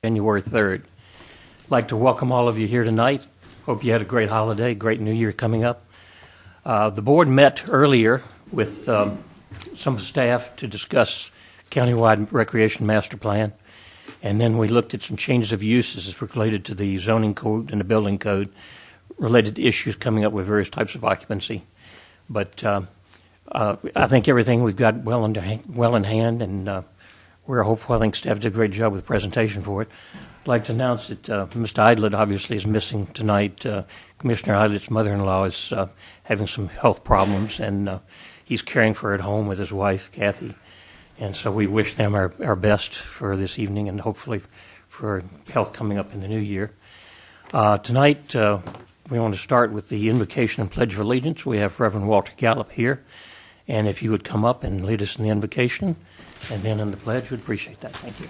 January 3rd. I'd like to welcome all of you here tonight. Hope you had a great holiday, great New Year coming up. The board met earlier with some staff to discuss countywide recreation master plan, and then we looked at some changes of uses related to the zoning code and the building code related to issues coming up with various types of occupancy. But I think everything we've got well in hand, and we're hopeful. I think staff did a great job with the presentation for it. I'd like to announce that Mr. Idlett obviously is missing tonight. Commissioner Idlett's mother-in-law is having some health problems, and he's caring for her at home with his wife, Kathy. And so we wish them our best for this evening and hopefully for health coming up in the new year. Tonight, we want to start with the invocation and pledge of allegiance. We have Reverend Walter Gallup here. And if you would come up and lead us in the invocation and then in the pledge, we'd appreciate that. Thank you.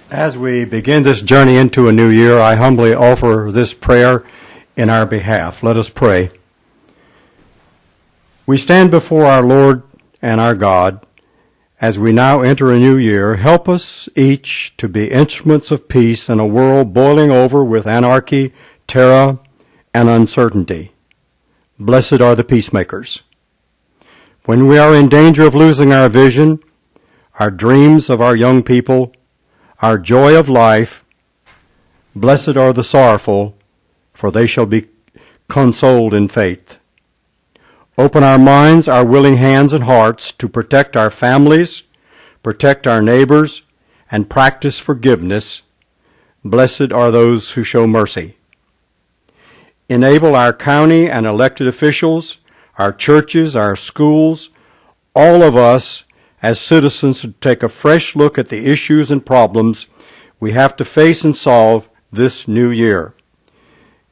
As we begin this journey into a new year, I humbly offer this prayer in our behalf. Let us pray. We stand before our Lord and our God as we now enter a new year. Help us each to be instruments of peace in a world boiling over with anarchy, terror, and uncertainty. Blessed are the peacemakers. When we are in danger of losing our vision, our dreams of our young people, our joy of life, blessed are the sorrowful, for they shall be consoled in faith. Open our minds, our willing hands and hearts to protect our families, protect our neighbors, and practice forgiveness. Blessed are those who show mercy. Enable our county and elected officials, our churches, our schools, all of us as citizens to take a fresh look at the issues and problems we have to face and solve this new year.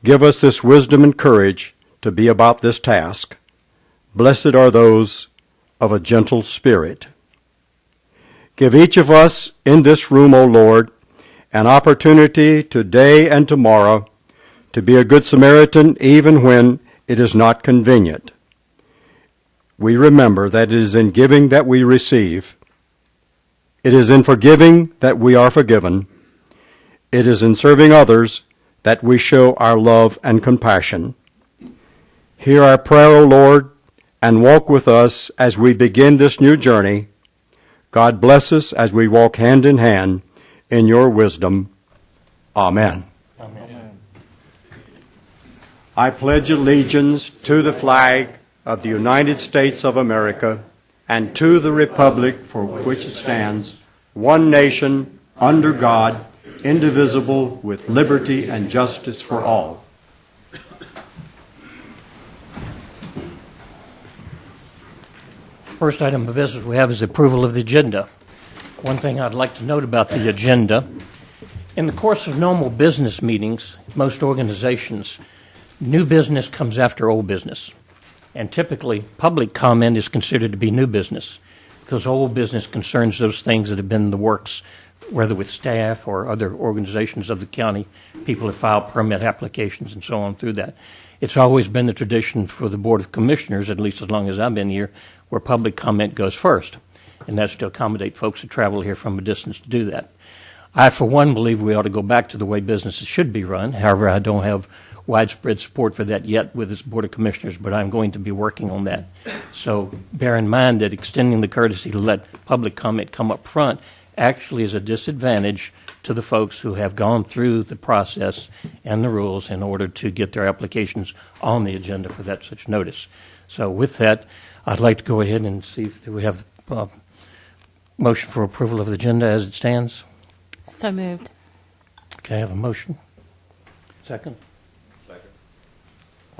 Give us this wisdom and courage to be about this task. Blessed are those of a gentle spirit. Give each of us in this room, O Lord, an opportunity today and tomorrow to be a good Samaritan even when it is not convenient. We remember that it is in giving that we receive. It is in forgiving that we are forgiven. It is in serving others that we show our love and compassion. Hear our prayer, O Lord, and walk with us as we begin this new journey. God bless us as we walk hand in hand in your wisdom. Amen. Amen. I pledge allegiance to the flag of the United States of America and to the republic for which it stands, one nation, under God, indivisible, with liberty and justice for all. First item of business we have is approval of the agenda. One thing I'd like to note about the agenda, in the course of normal business meetings, most organizations, new business comes after old business. And typically, public comment is considered to be new business because old business concerns those things that have been in the works, whether with staff or other organizations of the county. People have filed permit applications and so on through that. It's always been the tradition for the Board of Commissioners, at least as long as I've been here, where public comment goes first. And that's to accommodate folks who travel here from a distance to do that. I, for one, believe we ought to go back to the way businesses should be run. However, I don't have widespread support for that yet with this Board of Commissioners, but I'm going to be working on that. So bear in mind that extending the courtesy to let public comment come up front actually is a disadvantage to the folks who have gone through the process and the rules in order to get their applications on the agenda for that such notice. So with that, I'd like to go ahead and see if we have the motion for approval of the agenda as it stands. So moved. Okay, I have a motion. Second? Second.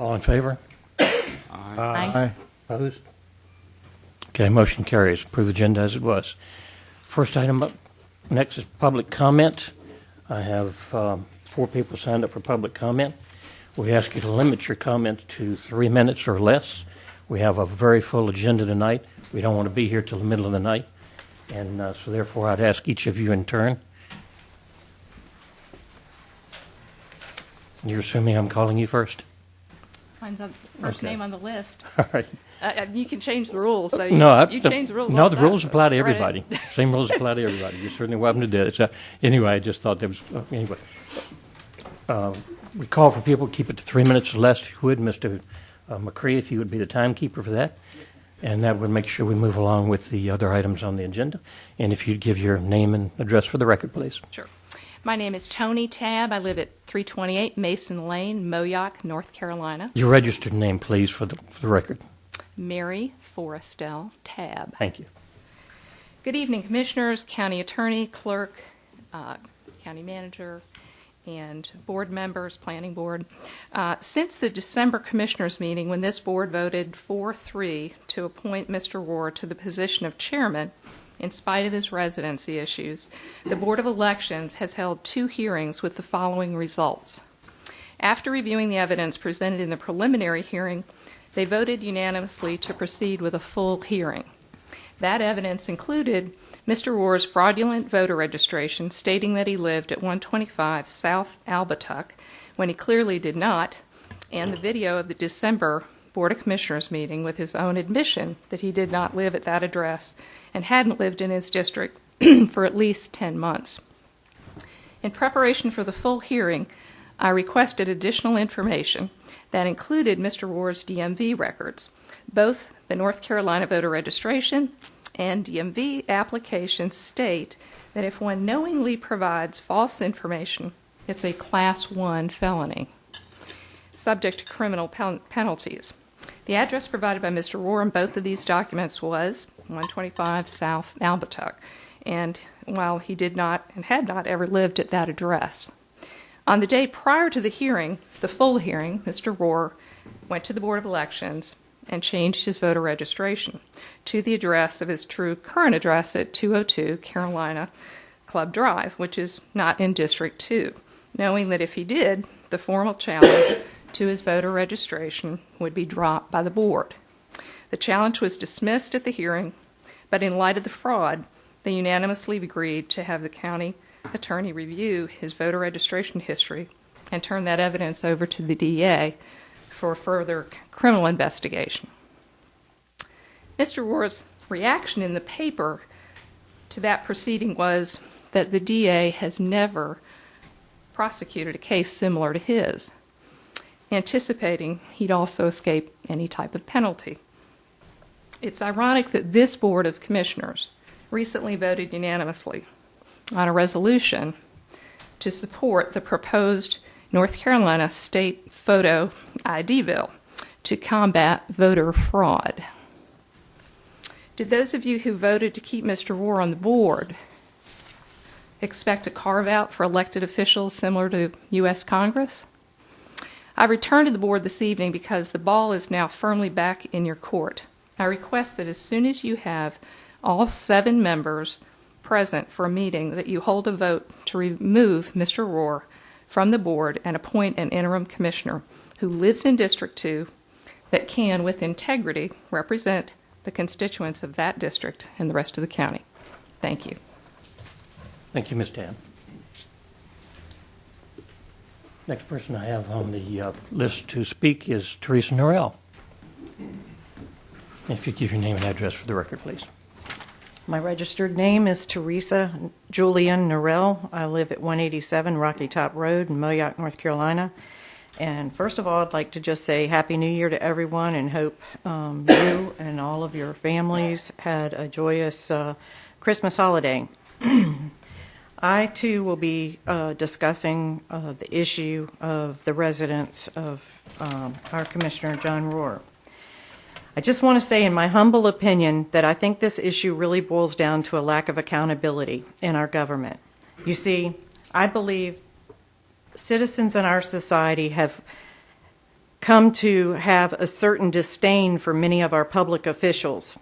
All in favor? Aye. Opposed? Okay, motion carries. Approve the agenda as it was. First item up next is public comment. I have 4 people signed up for public comment. We ask you to limit your comments to 3 minutes or less. We have a very full agenda tonight. We don't want to be here till the middle of the night. And so therefore I'd ask each of you in turn. You're assuming I'm calling you first? Mine's on first Okay. name on the list. All right. You can change the rules, though. You change the rules. No, all the time, rules apply to so- everybody. Same rules apply to everybody. You're certainly welcome to do it. So, anyway, I just thought there was, anyway. We call for people to keep it to 3 minutes or less, if you would. Mr. McCree, if you would be the timekeeper for that. And that would make sure we move along with the other items on the agenda. And if you'd give your name and address for the record, please. Sure. My name is Tony Tabb. I live at 328 Mason Lane, Moyock, North Carolina. Your registered name, please, for the record. Mary Forrestel Tabb. Thank you. Good evening, Commissioners, County Attorney, Clerk, County Manager, and board members, Planning Board. Since the December Commissioners meeting, when this board voted 4-3 to appoint Mr. Rohr to the position of chairman, in spite of his residency issues, the Board of Elections has held 2 hearings with the following results. After reviewing the evidence presented in the preliminary hearing, they voted unanimously to proceed with a full hearing. That evidence included Mr. Rohr's fraudulent voter registration stating that he lived at 125 South Albatuck when he clearly did not, and the video of the December Board of Commissioners meeting with his own admission that he did not live at that address and hadn't lived in his district for at least 10 months. In preparation for the full hearing, I requested additional information that included Mr. Rohr's DMV records, both the North Carolina voter registration and DMV applications state that if one knowingly provides false information, it's a Class 1 felony, subject to criminal penalties. The address provided by Mr. Rohr in both of these documents was 125 South Albatuck, and while he did not and had not ever lived at that address. On the day prior to the hearing, the full hearing, Mr. Rohr went to the Board of Elections and changed his voter registration to the address of his true current address at 202 Carolina Club Drive, which is not in District 2, knowing that if he did, the formal challenge to his voter registration would be dropped by the board. The challenge was dismissed at the hearing, but in light of the fraud, they unanimously agreed to have the county attorney review his voter registration history and turn that evidence over to the DA for further criminal investigation. Mr. Rohr's reaction in the paper to that proceeding was that the DA has never prosecuted a case similar to his, anticipating he'd also escape any type of penalty. It's ironic that this Board of Commissioners recently voted unanimously on a resolution to support the proposed North Carolina state photo ID bill to combat voter fraud. Did those of you who voted to keep Mr. Rohr on the board expect a carve-out for elected officials similar to U.S. Congress? I returned to the board this evening because the ball is now firmly back in your court. I request that as soon as you have all 7 members present for a meeting, that you hold a vote to remove Mr. Rohr from the board and appoint an interim commissioner who lives in District 2 that can, with integrity, represent the constituents of that district and the rest of the county. Thank you. Thank you, Ms. Tabb. Next person I have on the list to speak is Teresa Norrell. If you give your name and address for the record, please. My registered name is Teresa Julian Norrell. I live at 187 Rocky Top Road in Moyock, North Carolina. And first of all, I'd like to just say Happy New Year to everyone and hope you and all of your families had a joyous Christmas holiday. I, too, will be discussing the issue of the residence of our Commissioner, John Rohr. I just want to say, in my humble opinion, that I think this issue really boils down to a lack of accountability in our government. You see, I believe citizens in our society have come to have a certain disdain for many of our public officials.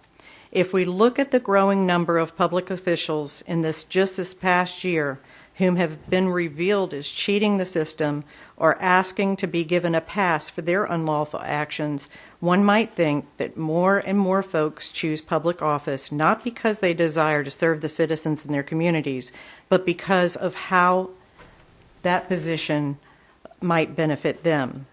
If we look at the growing number of public officials in just this past year whom have been revealed as cheating the system or asking to be given a pass for their unlawful actions, one might think that more and more folks choose public office not because they desire to serve the citizens in their communities, but because of how that position might benefit them.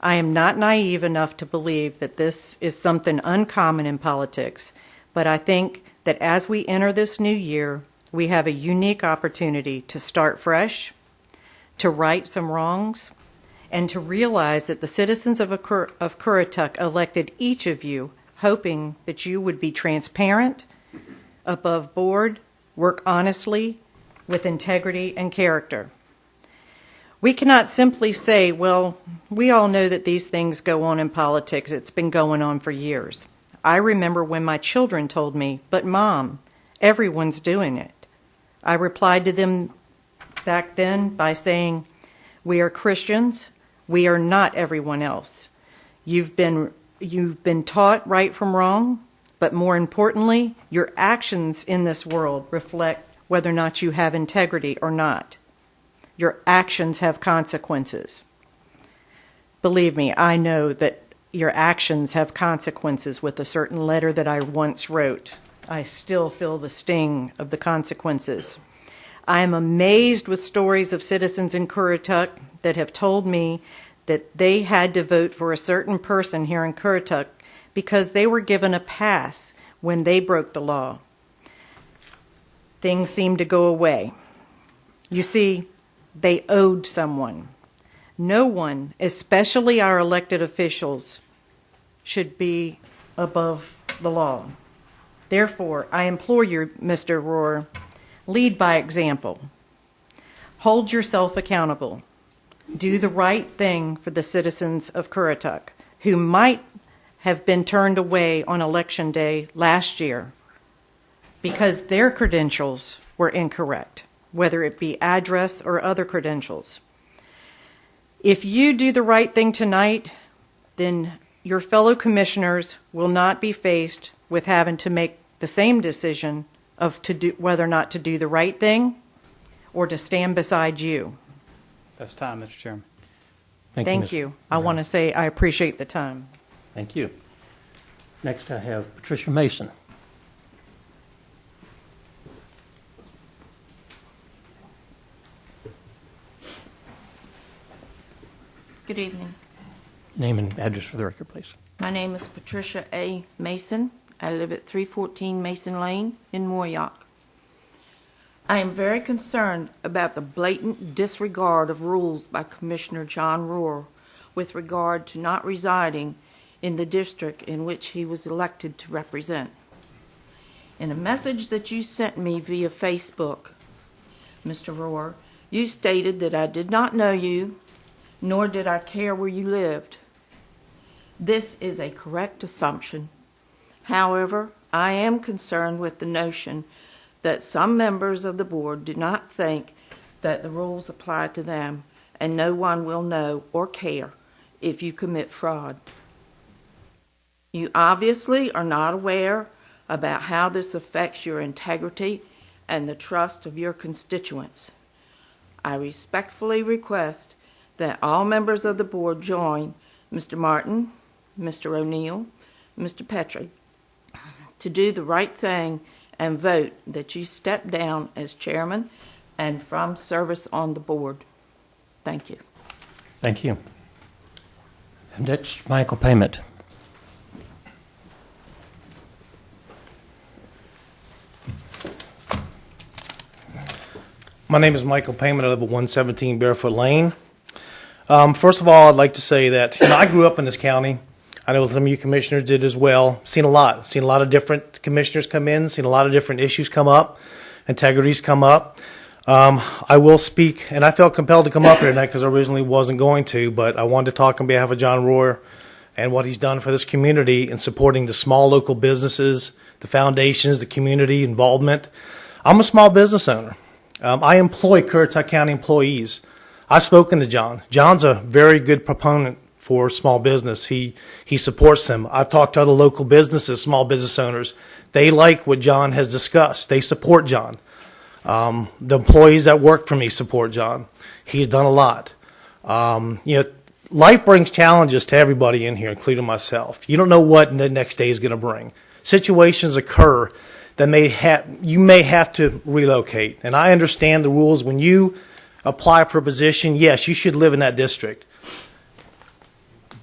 I am not naive enough to believe that this is something uncommon in politics, but I think that as we enter this new year, we have a unique opportunity to start fresh, to right some wrongs, and to realize that the citizens of Currituck elected each of you hoping that you would be transparent, above board, work honestly, with integrity and character. We cannot simply say, well, we all know that these things go on in politics. It's been going on for years. I remember when my children told me, but Mom, everyone's doing it. I replied to them back then by saying, we are Christians. We are not everyone else. You've been taught right from wrong, but more importantly, your actions in this world reflect whether or not you have integrity or not. Your actions have consequences. Believe me, I know that your actions have consequences. With a certain letter that I once wrote, I still feel the sting of the consequences. I am amazed with stories of citizens in Currituck that have told me that they had to vote for a certain person here in Currituck because they were given a pass when they broke the law. Things seemed to go away. You see, they owed someone. No one, especially our elected officials, should be above the law. Therefore, I implore you, Mr. Rohr, lead by example. Hold yourself accountable. Do the right thing for the citizens of Currituck, who might have been turned away on Election Day last year because their credentials were incorrect, whether it be address or other credentials. If you do the right thing tonight, then your fellow commissioners will not be faced with having to make the same decision of whether or not to do the right thing or to stand beside you. That's time, Mr. Chairman. Thank you. I want to say I appreciate the time. Thank you. Next, I have Patricia Mason. Good evening. Name and address for the record, please. My name is Patricia A. Mason. I live at 314 Mason Lane in Mooryock. I am very concerned about the blatant disregard of rules by Commissioner John Rohr with regard to not residing in the district in which he was elected to represent. In a message that you sent me via Facebook, Mr. Rohr, you stated that I did not know you, nor did I care where you lived. This is a correct assumption. However, I am concerned with the notion that some members of the board do not think that the rules apply to them, and no one will know or care if you commit fraud. You obviously are not aware about how this affects your integrity and the trust of your constituents. I respectfully request that all members of the board join Mr. Martin, Mr. O'Neill, Mr. Petrie, to do the right thing and vote that you step down as chairman and from service on the board. Thank you. Thank you. And next, Michael Payment. My name is Michael Payment. I live at 117 Barefoot Lane. First of all, I'd like to say that I grew up in this county. I know some of you commissioners did as well. Seen a lot of different commissioners come in, seen a lot of different issues come up, integrities come up. I will speak, and I felt compelled to come up here tonight because I originally wasn't going to, but I wanted to talk on behalf of John Rohr and what he's done for this community in supporting the small local businesses, the foundations, the community involvement. I'm a small business owner. I employ Currituck County employees. I've spoken to John. John's a very good proponent for small business. He supports them. I've talked to other local businesses, small business owners. They like what John has discussed. They support John. The employees that work for me support John. He's done a lot. Life brings challenges to everybody in here, including myself. You don't know what the next day is going to bring. Situations occur that you may have to relocate. And I understand the rules. When you apply for a position, yes, you should live in that district.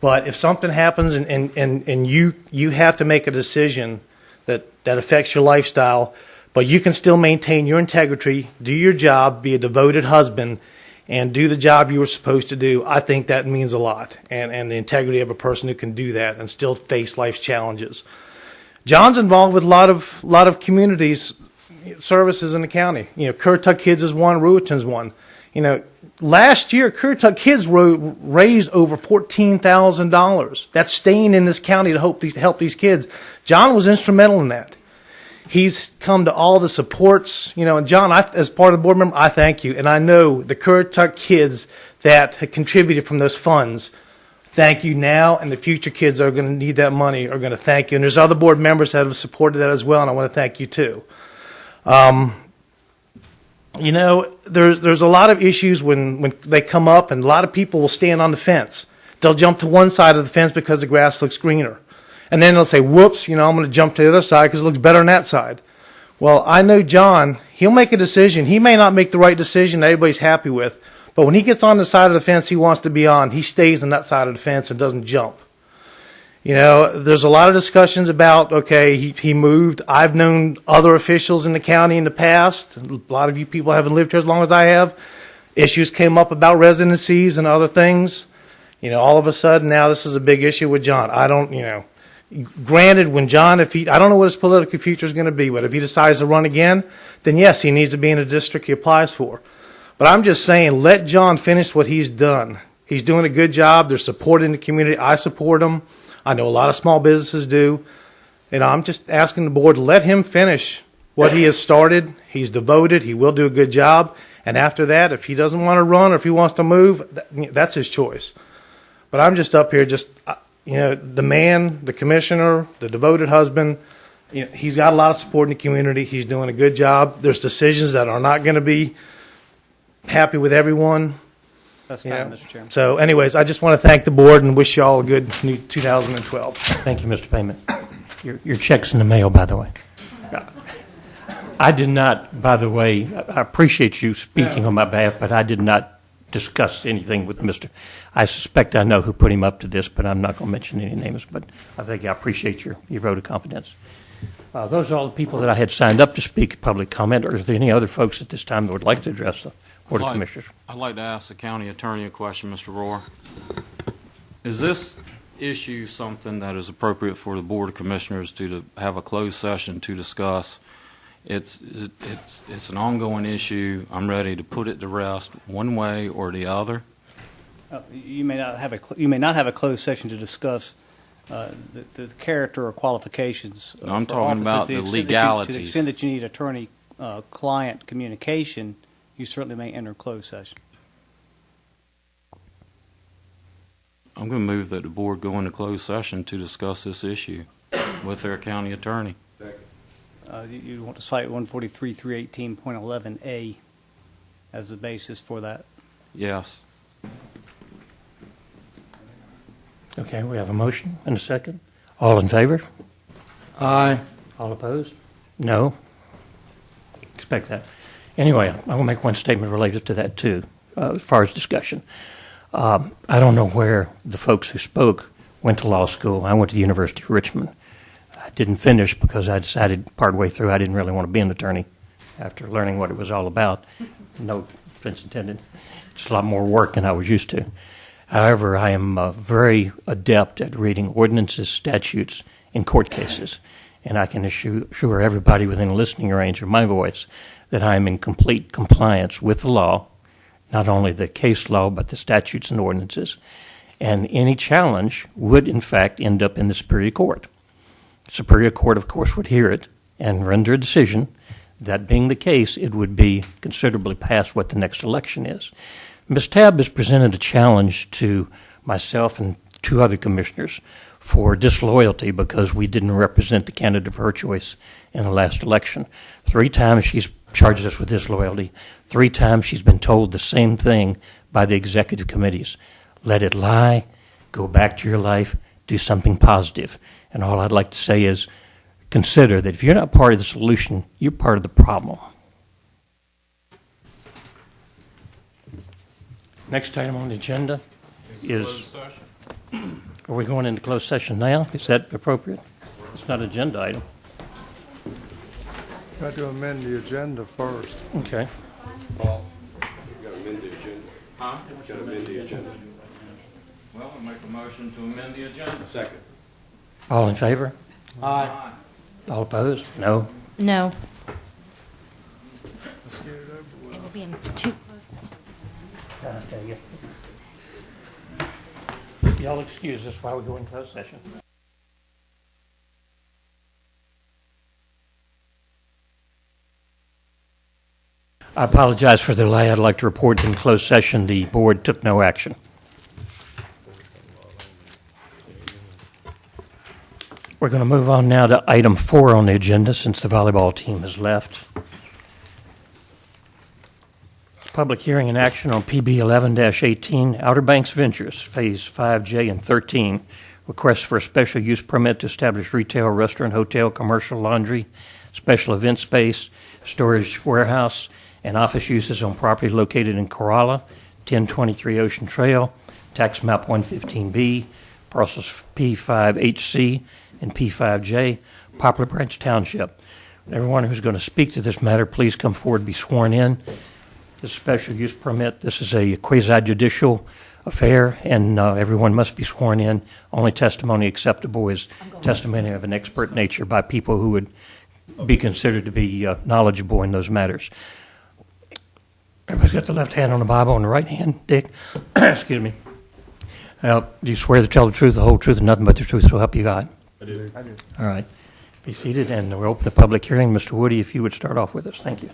But if something happens and you have to make a decision that affects your lifestyle, but you can still maintain your integrity, do your job, be a devoted husband, and do the job you were supposed to do, I think that means a lot. And the integrity of a person who can do that and still face life's challenges. John's involved with a lot of communities services in the county. Currituck Kids is one, Rueting's one. Last year, Currituck Kids raised over $14,000. That's staying in this county to help these kids. John was instrumental in that. He's come to all the supports, and John, as part of the board member, I thank you. And I know the Currituck kids that have contributed from those funds, thank you now, and the future kids that are going to need that money are going to thank you. And there's other board members that have supported that as well, and I want to thank you too. There's a lot of issues when they come up, and a lot of people will stand on the fence. They'll jump to one side of the fence because the grass looks greener. And then they'll say, whoops, I'm going to jump to the other side because it looks better on that side. Well, I know John, he'll make a decision. He may not make the right decision that everybody's happy with, but when he gets on the side of the fence he wants to be on, he stays on that side of the fence and doesn't jump. There's a lot of discussions about, okay, he moved. I've known other officials in the county in the past. A lot of you people haven't lived here as long as I have. Issues came up about residencies and other things. All of a sudden now this is a big issue with John. Granted, when John, I don't know what his political future is going to be, but if he decides to run again, then yes, he needs to be in a district he applies for. But I'm just saying, let John finish what he's done. He's doing a good job. They're supporting the community. I support him. I know a lot of small businesses do. And I'm just asking the board to let him finish what he has started. He's devoted. He will do a good job. And after that, if he doesn't want to run or if he wants to move, that's his choice. But I'm just up here the man, the commissioner, the devoted husband, he's got a lot of support in the community. He's doing a good job. There's decisions that are not going to be happy with everyone. That's time, Mr. Chairman. So anyways, I just want to thank the board and wish you all a good new 2012. Thank you, Mr. Payment. Your check's in the mail, by the way. I did not, by the way, I appreciate you speaking on my behalf, but I did not discuss anything with Mr. I suspect I know who put him up to this, but I'm not going to mention any names. But I appreciate your vote of confidence. Those are all the people that I had signed up to speak public comment. Or is there any other folks at this time that would like to address the Board of Commissioners? I'd like to ask the county attorney a question, Mr. Rohr. Is this issue something that is appropriate for the Board of Commissioners to have a closed session to discuss? It's an ongoing issue. I'm ready to put it to rest one way or the other. You may not have a closed session to discuss the character or qualifications. No, I'm talking about the legalities. To the extent that you need attorney-client communication, you certainly may enter closed session. I'm going to move that the board go into closed session to discuss this issue with their county attorney. You want to cite 143.318.11a as the basis for that? Yes. Okay, we have a motion and a second. All in favor? Aye. All opposed? No. Expect that. Anyway, I will make one statement related to that too, as far as discussion. I don't know where the folks who spoke went to law school. I went to the University of Richmond. I didn't finish because I decided partway through I didn't really want to be an attorney after learning what it was all about. No offense intended. It's a lot more work than I was used to. However, I am very adept at reading ordinances, statutes, and court cases, and I can assure everybody within listening range of my voice that I am in complete compliance with the law, not only the case law, but the statutes and ordinances, and any challenge would, in fact, end up in the Superior Court. Superior Court, of course, would hear it and render a decision. That being the case, it would be considerably past what the next election is. Ms. Tabb has presented a challenge to myself and two other commissioners for disloyalty because we didn't represent the candidate of her choice in the last election. 3 times she's charged us with disloyalty. 3 times she's been told the same thing by the executive committees. Let it lie, go back to your life, do something positive. And all I'd like to say is consider that if you're not part of the solution, you're part of the problem. Next item on the agenda is Are we going into closed session now? Is that appropriate? It's not an agenda item. Got to amend the agenda first. Okay. Huh? Well, we'll make a motion to amend the agenda. Second. All in favor? Aye. All opposed? No. No. It'll be in two closed sessions. Y'all excuse us while we go in closed session. I apologize for the delay. I'd like to report in closed session the board took no action. We're going to move on now to item 4 on the agenda since the volleyball team has left. Public hearing and action on PB 11-18, Outer Banks Ventures, Phase 5J and 13. Request for a special use permit to establish retail, restaurant, hotel, commercial, laundry, special event space, storage warehouse, and office uses on property located in Corolla, 1023 Ocean Trail, tax map 115B, parcels P5HC and P5J, Poplar Branch Township. Everyone who's going to speak to this matter, please come forward and be sworn in. This special use permit, this is a quasi-judicial affair, and everyone must be sworn in. Only testimony acceptable is testimony of an expert nature by people who would be considered to be knowledgeable in those matters. Everybody's got the left hand on the Bible and the right hand, Dick. Excuse me. Do you swear to tell the truth, the whole truth, and nothing but the truth, so help you God? I do. All right. Be seated, and we'll open the public hearing. Mr. Woody, if you would start off with us. Thank you.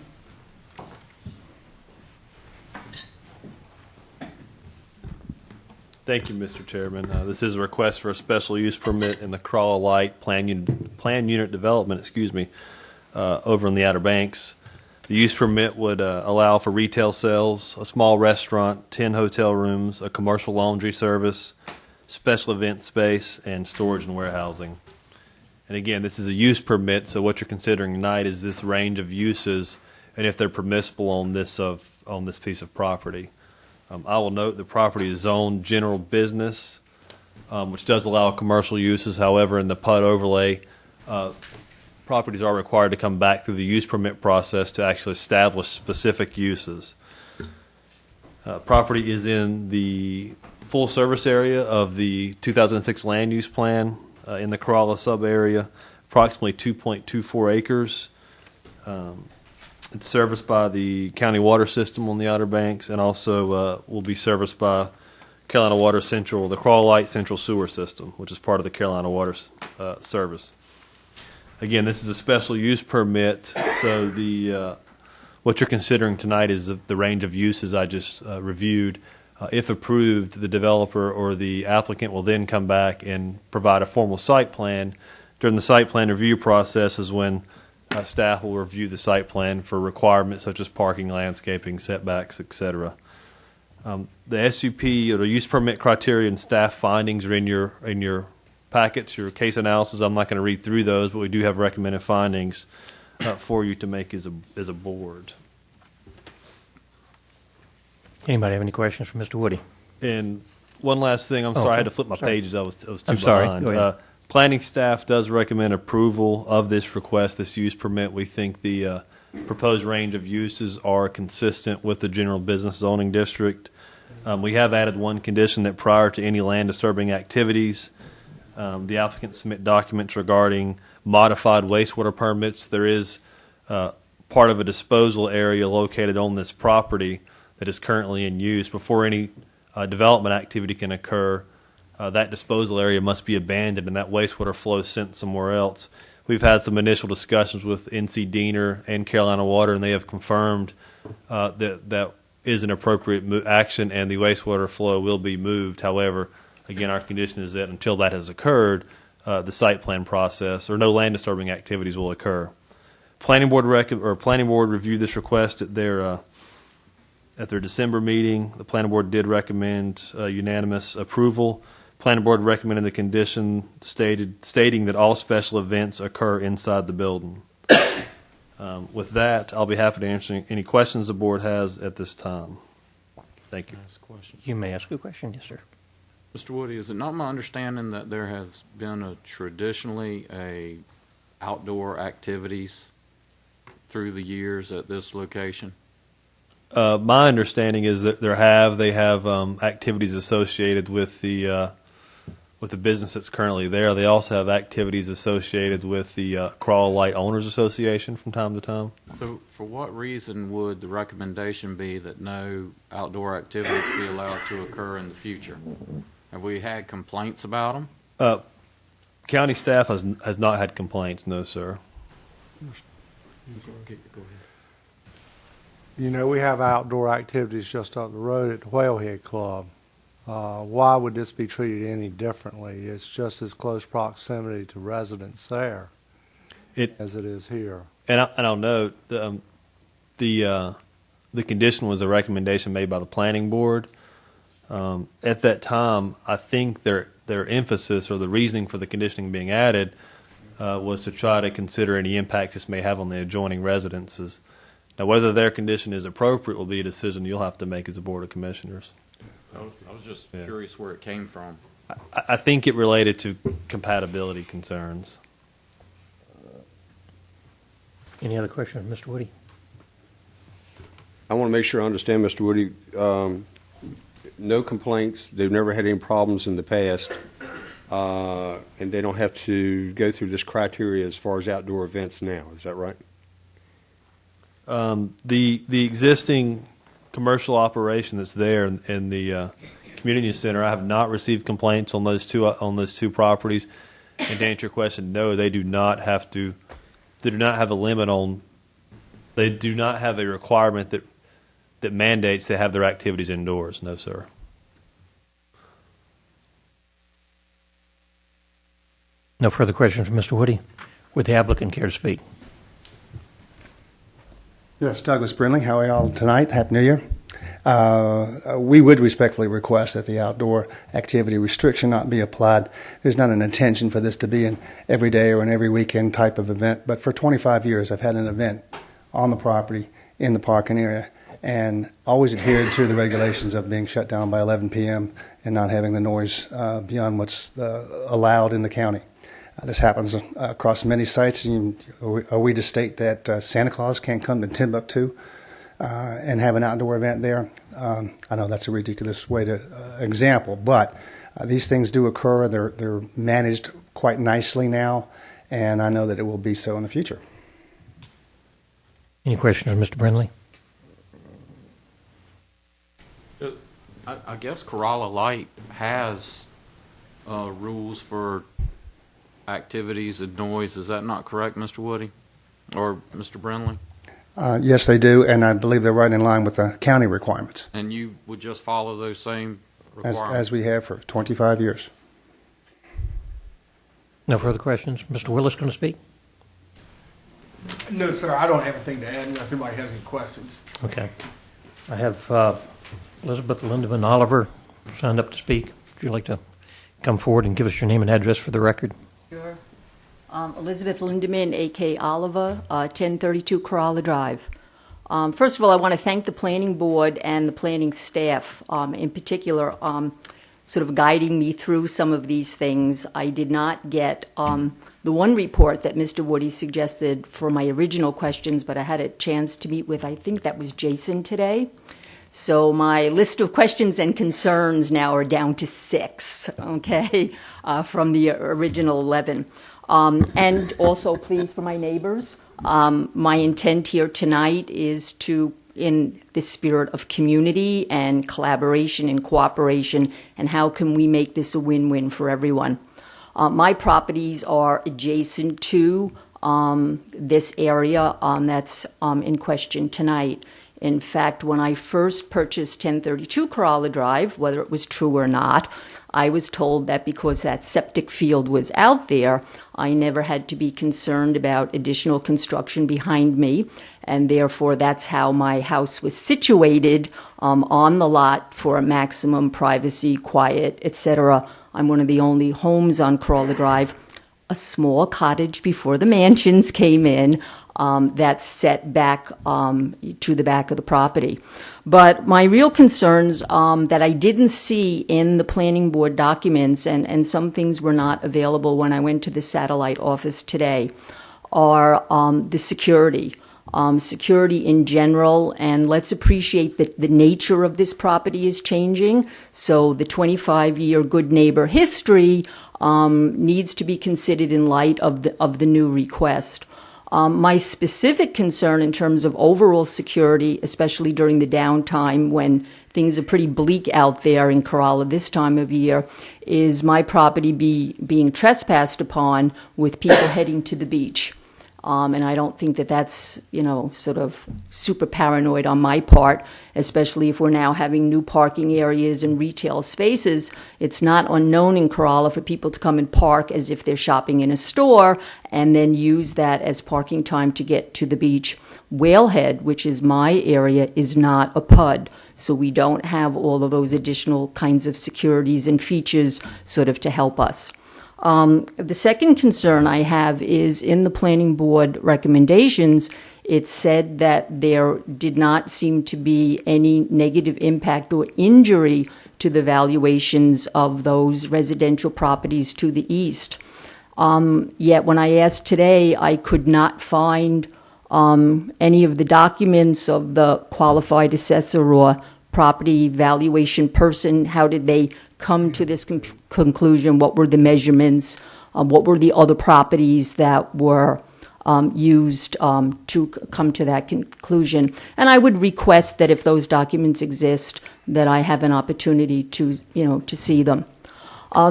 Thank you, Mr. Chairman. This is a request for a special use permit in the Crawler Light Plan Unit Development, over in the Outer Banks. The use permit would allow for retail sales, a small restaurant, 10 hotel rooms, a commercial laundry service, special event space, and storage and warehousing. And again, this is a use permit, so what you're considering tonight is this range of uses and if they're permissible on this piece of property. I will note the property is zoned general business, which does allow commercial uses. However, in the PUD overlay, properties are required to come back through the use permit process to actually establish specific uses. Property is in the full service area of the 2006 land use plan in the Corolla sub area, approximately 2.24 acres. It's serviced by the county water system on the Outer Banks, and also will be serviced by Carolina Water Central, the Crawl Light Central Sewer System, which is part of the Carolina Water Service. Again, this is a special use permit, so what you're considering tonight is the range of uses I just reviewed. If approved, the developer or the applicant will then come back and provide a formal site plan. During the site plan review process is when staff will review the site plan for requirements such as parking, landscaping, setbacks, etc. The SUP or the use permit criteria and staff findings are in your packets, your case analysis. I'm not going to read through those, but we do have recommended findings for you to make as a board. Anybody have any questions for Mr. Woody? And one last thing, I'm sorry, I had to flip my pages. I was too I'm sorry. behind. Go ahead. Planning staff does recommend approval of this request, this use permit. We think the proposed range of uses are consistent with the general business zoning district. We have added one condition that prior to any land disturbing activities, the applicant submit documents regarding modified wastewater permits. There is part of a disposal area located on this property that is currently in use. Before any development activity can occur, that disposal area must be abandoned and that wastewater flow sent somewhere else. We've had some initial discussions with NC Diener and Carolina Water, and they have confirmed that is an appropriate action and the wastewater flow will be moved. However, again, our condition is that until that has occurred, the site plan process or no land disturbing activities will occur. Planning board reviewed this request at their December meeting. The planning board did recommend unanimous approval. Planning board recommended a condition stating that all special events occur inside the building. With that, I'll be happy to answer any questions the board has at this time. Thank you. You may ask a question, yes, sir. Mr. Woody, is it not my understanding that there has been traditionally outdoor activities through the years at this location? My understanding is that they have activities associated with the business that's currently there. They also have activities associated with the Crawl Light Owners Association from time to time. So for what reason would the recommendation be that no outdoor activities be allowed to occur in the future? Have we had complaints about them? County staff has not had complaints, no, sir. Go ahead. You know, we have outdoor activities just up the road at the Whalehead Club. Why would this be treated any differently? It's just as close proximity to residents there as it is here. And I'll note the condition was a recommendation made by the planning board. At that time, I think their emphasis or the reasoning for the conditioning being added was to try to consider any impacts this may have on the adjoining residences. Now, whether their condition is appropriate will be a decision you'll have to make as a Board of Commissioners. I was just curious where it came from. I think it related to compatibility concerns. Any other questions, Mr. Woody? I want to make sure I understand, Mr. Woody. No complaints. They've never had any problems in the past, and they don't have to go through this criteria as far as outdoor events now. Is that right? The existing commercial operation that's there in the community center, I have not received complaints on those two properties. And to answer your question, no, they do not have to. They do not have a limit on. They do not have a requirement that mandates they have their activities indoors. No, sir. No further questions from Mr. Woody. Would the applicant care to speak? Yes, Douglas Brindley. How are y'all tonight? Happy New Year. We would respectfully request that the outdoor activity restriction not be applied. There's not an intention for this to be an everyday or an every weekend type of event, but for 25 years I've had an event on the property in the parking area and always adhered to the regulations of being shut down by 11 p.m. and not having the noise beyond what's allowed in the county. This happens across many sites. Are we to state that Santa Claus can't come to Timbuktu and have an outdoor event there? I know that's a ridiculous way to example, but these things do occur. They're managed quite nicely now, and I know that it will be so in the future. Any questions of Mr. Brindley? I guess Corolla Light has rules for activities and noise. Is that not correct, Mr. Woody or Mr. Brindley? Yes, they do, and I believe they're right in line with the county requirements. And you would just follow those same requirements? As we have for 25 years. No further questions. Mr. Willis going to speak? No, sir, I don't have anything to add unless anybody has any questions. Okay. I have Elizabeth Lindeman Oliver signed up to speak. Would you like to come forward and give us your name and address for the record? Sure. Elizabeth Lindeman, A.K. Oliver, 1032 Corolla Drive. First of all, I want to thank the planning board and the planning staff, in particular, sort of guiding me through some of these things. I did not get the one report that Mr. Woody suggested for my original questions, but I had a chance to meet with, I think that was Jason today. So my list of questions and concerns now are down to 6, okay, from the original 11. And also, please, for my neighbors, my intent here tonight is to, in the spirit of community and collaboration and cooperation, and how can we make this a win-win for everyone. My properties are adjacent to this area that's in question tonight. In fact, when I first purchased 1032 Corolla Drive, whether it was true or not, I was told that because that septic field was out there, I never had to be concerned about additional construction behind me, and therefore that's how my house was situated on the lot for maximum privacy, quiet, etc. I'm one of the only homes on Corolla Drive, a small cottage before the mansions came in, that's set back to the back of the property. But my real concerns that I didn't see in the planning board documents, and some things were not available when I went to the satellite office today, are the security. Security in general, and let's appreciate that the nature of this property is changing. So the 25-year good neighbor history needs to be considered in light of the new request. My specific concern in terms of overall security, especially during the downtime when things are pretty bleak out there in Corolla this time of year, is my property being trespassed upon with people heading to the beach. And I don't think that that's, sort of super paranoid on my part, especially if we're now having new parking areas and retail spaces. It's not unknown in Corolla for people to come and park as if they're shopping in a store and then use that as parking time to get to the beach. Whalehead, which is my area, is not a PUD, so we don't have all of those additional kinds of securities and features sort of to help us. The second concern I have is in the planning board recommendations, it said that there did not seem to be any negative impact or injury to the valuations of those residential properties to the east. Yet when I asked today, I could not find any of the documents of the qualified assessor or property valuation person. How did they come to this conclusion? What were the measurements? What were the other properties that were used to come to that conclusion? And I would request that if those documents exist, that I have an opportunity to see them.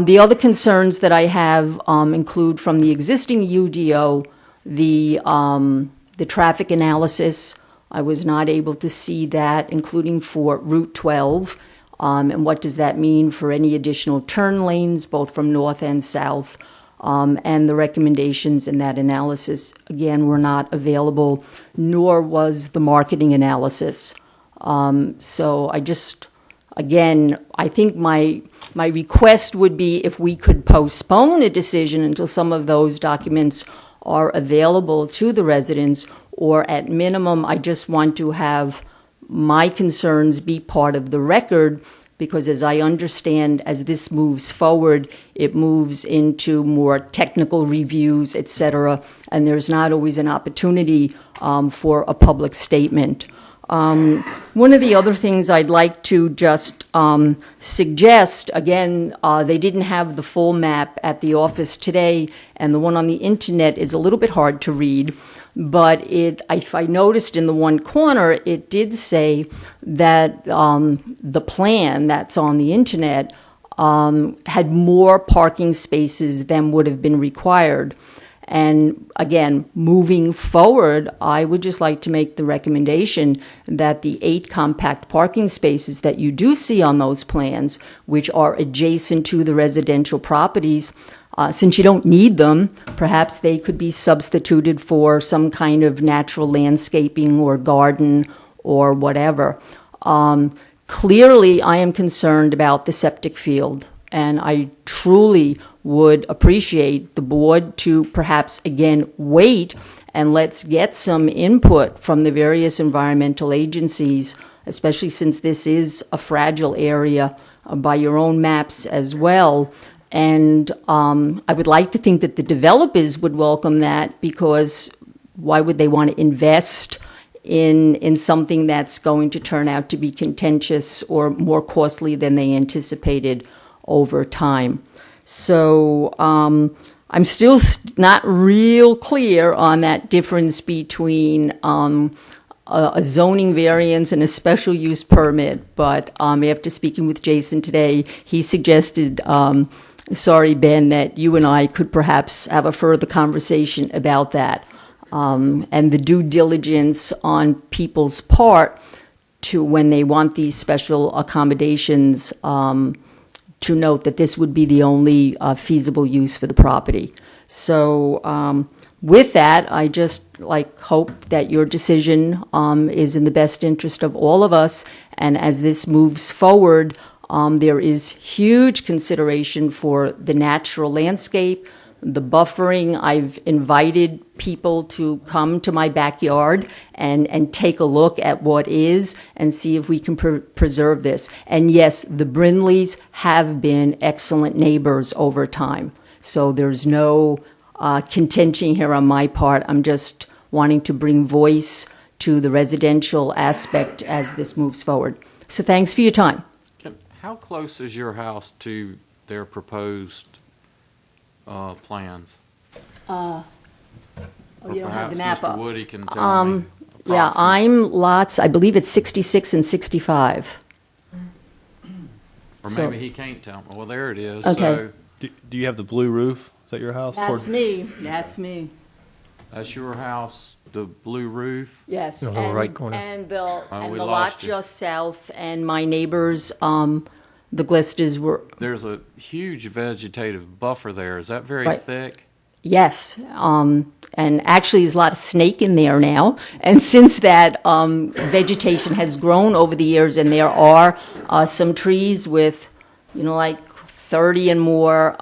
The other concerns that I have include from the existing UDO, the traffic analysis. I was not able to see that, including for Route 12. And what does that mean for any additional turn lanes, both from north and south? And the recommendations in that analysis, again, were not available, nor was the marketing analysis. So I just, again, I think my request would be if we could postpone a decision until some of those documents are available to the residents, or at minimum, I just want to have my concerns be part of the record, because as I understand, as this moves forward, it moves into more technical reviews, et cetera, and there's not always an opportunity for a public statement. One of the other things I'd like to just suggest, again, they didn't have the full map at the office today, and the one on the internet is a little bit hard to read, but if I noticed in the one corner, it did say that the plan that's on the internet had more parking spaces than would have been required. And again, moving forward, I would just like to make the recommendation that the 8 compact parking spaces that you do see on those plans, which are adjacent to the residential properties, since you don't need them, perhaps they could be substituted for some kind of natural landscaping or garden or whatever. Clearly, I am concerned about the septic field, and I truly would appreciate the board to perhaps, again, wait and let's get some input from the various environmental agencies, especially since this is a fragile area by your own maps as well. And I would like to think that the developers would welcome that, because why would they want to invest in something that's going to turn out to be contentious or more costly than they anticipated over time? So I'm still not real clear on that difference between a zoning variance and a special use permit. But after speaking with Jason today, he suggested, sorry, Ben, that you and I could perhaps have a further conversation about that, and the due diligence on people's part to when they want these special accommodations, to note that this would be the only feasible use for the property. So with that, I just hope that your decision is in the best interest of all of us. And as this moves forward, there is huge consideration for the natural landscape, the buffering. I've invited people to come to my backyard and take a look at what is and see if we can preserve this. And yes, the Brindleys have been excellent neighbors over time. So there's no contention here on my part. I'm just wanting to bring voice to the residential aspect as this moves forward. So thanks for your time. How close is your house to their proposed plans? Oh, Or you don't have the perhaps map Mr. up. Woody can tell me. Yeah, approximate. I'm lots, I believe it's 66 and 65. Or so- maybe he can't tell me. Well, there it is. Okay. So Do you have the blue roof? Is that your house? That's me, that's me. that's your house, the blue roof. Yes. In the lower and- right corner. And the, and we the lot lost you. just south, and my neighbors, the Glisters were, There's a huge vegetative buffer there. Is that very Right. thick? yes. And actually, there's a lot of snake in there now. And since that, vegetation has grown over the years, and there are some trees with, like 30 and more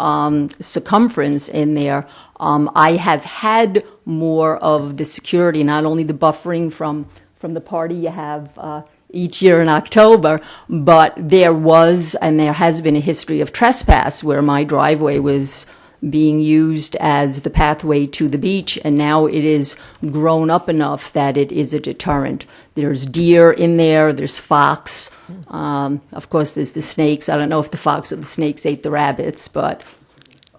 circumference in there. I have had more of the security, not only the buffering from the party you have each year in October, but there was and there has been a history of trespass where my driveway was being used as the pathway to the beach, and now it is grown up enough that it is a deterrent. There's deer in there, there's fox, of course there's the snakes. I don't know if the fox or the snakes ate the rabbits, but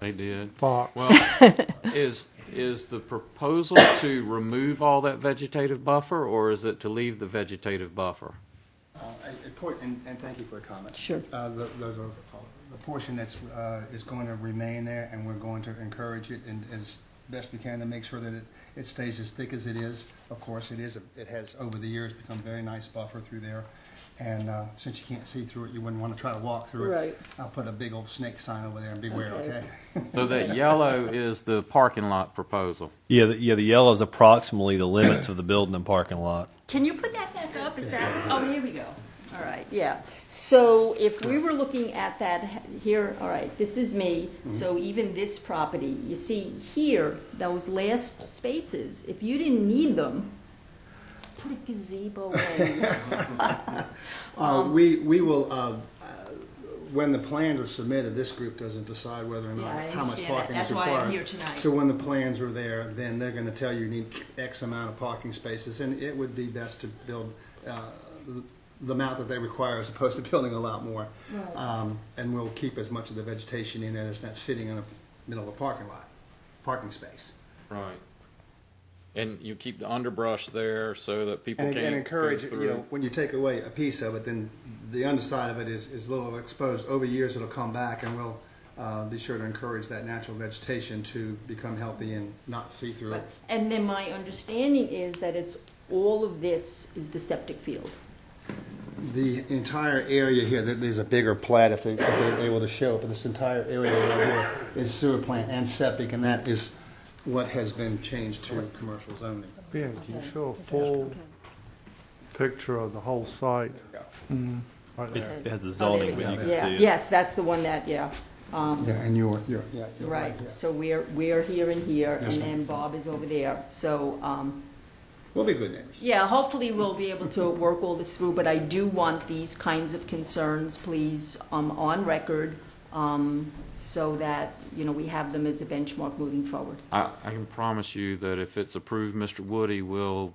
They did. Fox. Well, is the proposal to remove all that vegetative buffer, or is it to leave the vegetative buffer? And thank you for your comment. Sure. Those are the portion that's is going to remain there, and we're going to encourage it and as best we can to make sure that it stays as thick as it is. Of course, it has over the years become a very nice buffer through there. And since you can't see through it, you wouldn't want to try to walk through it. Right. I'll put a big old snake sign over there and beware, okay? So that yellow is the parking lot proposal. Yeah, the yellow is approximately the limits of the building and parking lot. can you put that back up? Is that, oh, here we go. All right, yeah. So if we were looking at that here, all right, this is me. So even this property, you see here, those last spaces, if you didn't need them, put a gazebo in. We will, when the plans are submitted, this group doesn't decide whether or Yeah, not I how much understand that. parking That's is why I'm required. here tonight. So when the plans are there, then they're going to tell you need X amount of parking spaces, and it would be best to build the amount that they require as opposed to building a lot more. Right. And we'll keep as much of the vegetation in there that's not sitting in the middle of a parking space. Right. And you keep the underbrush there so that people And can't encourage, go through. when you take away a piece of it, then the underside of it is a little exposed. Over years, it'll come back, and we'll be sure to encourage that natural vegetation to become healthy and not see through it. And then my understanding is that it's, all of this is the septic field. The entire area here, there's a bigger plat if they're able to show it, but this entire area right here is sewer plant and septic, and that is what has been changed to commercial zoning. Ben, can you show a full picture of the whole site? Right there. It has the zoning, but you can Yeah, see it. yes, that's the one that, yeah. Yeah, and you're Right, here. so we're here and here, Yes, and ma'am. then Bob is over there. So, We'll be good neighbors. yeah, hopefully we'll be able to work all this through, but I do want these kinds of concerns, please, on record, so that, we have them as a benchmark moving forward. I can promise you that if it's approved, Mr. Woody will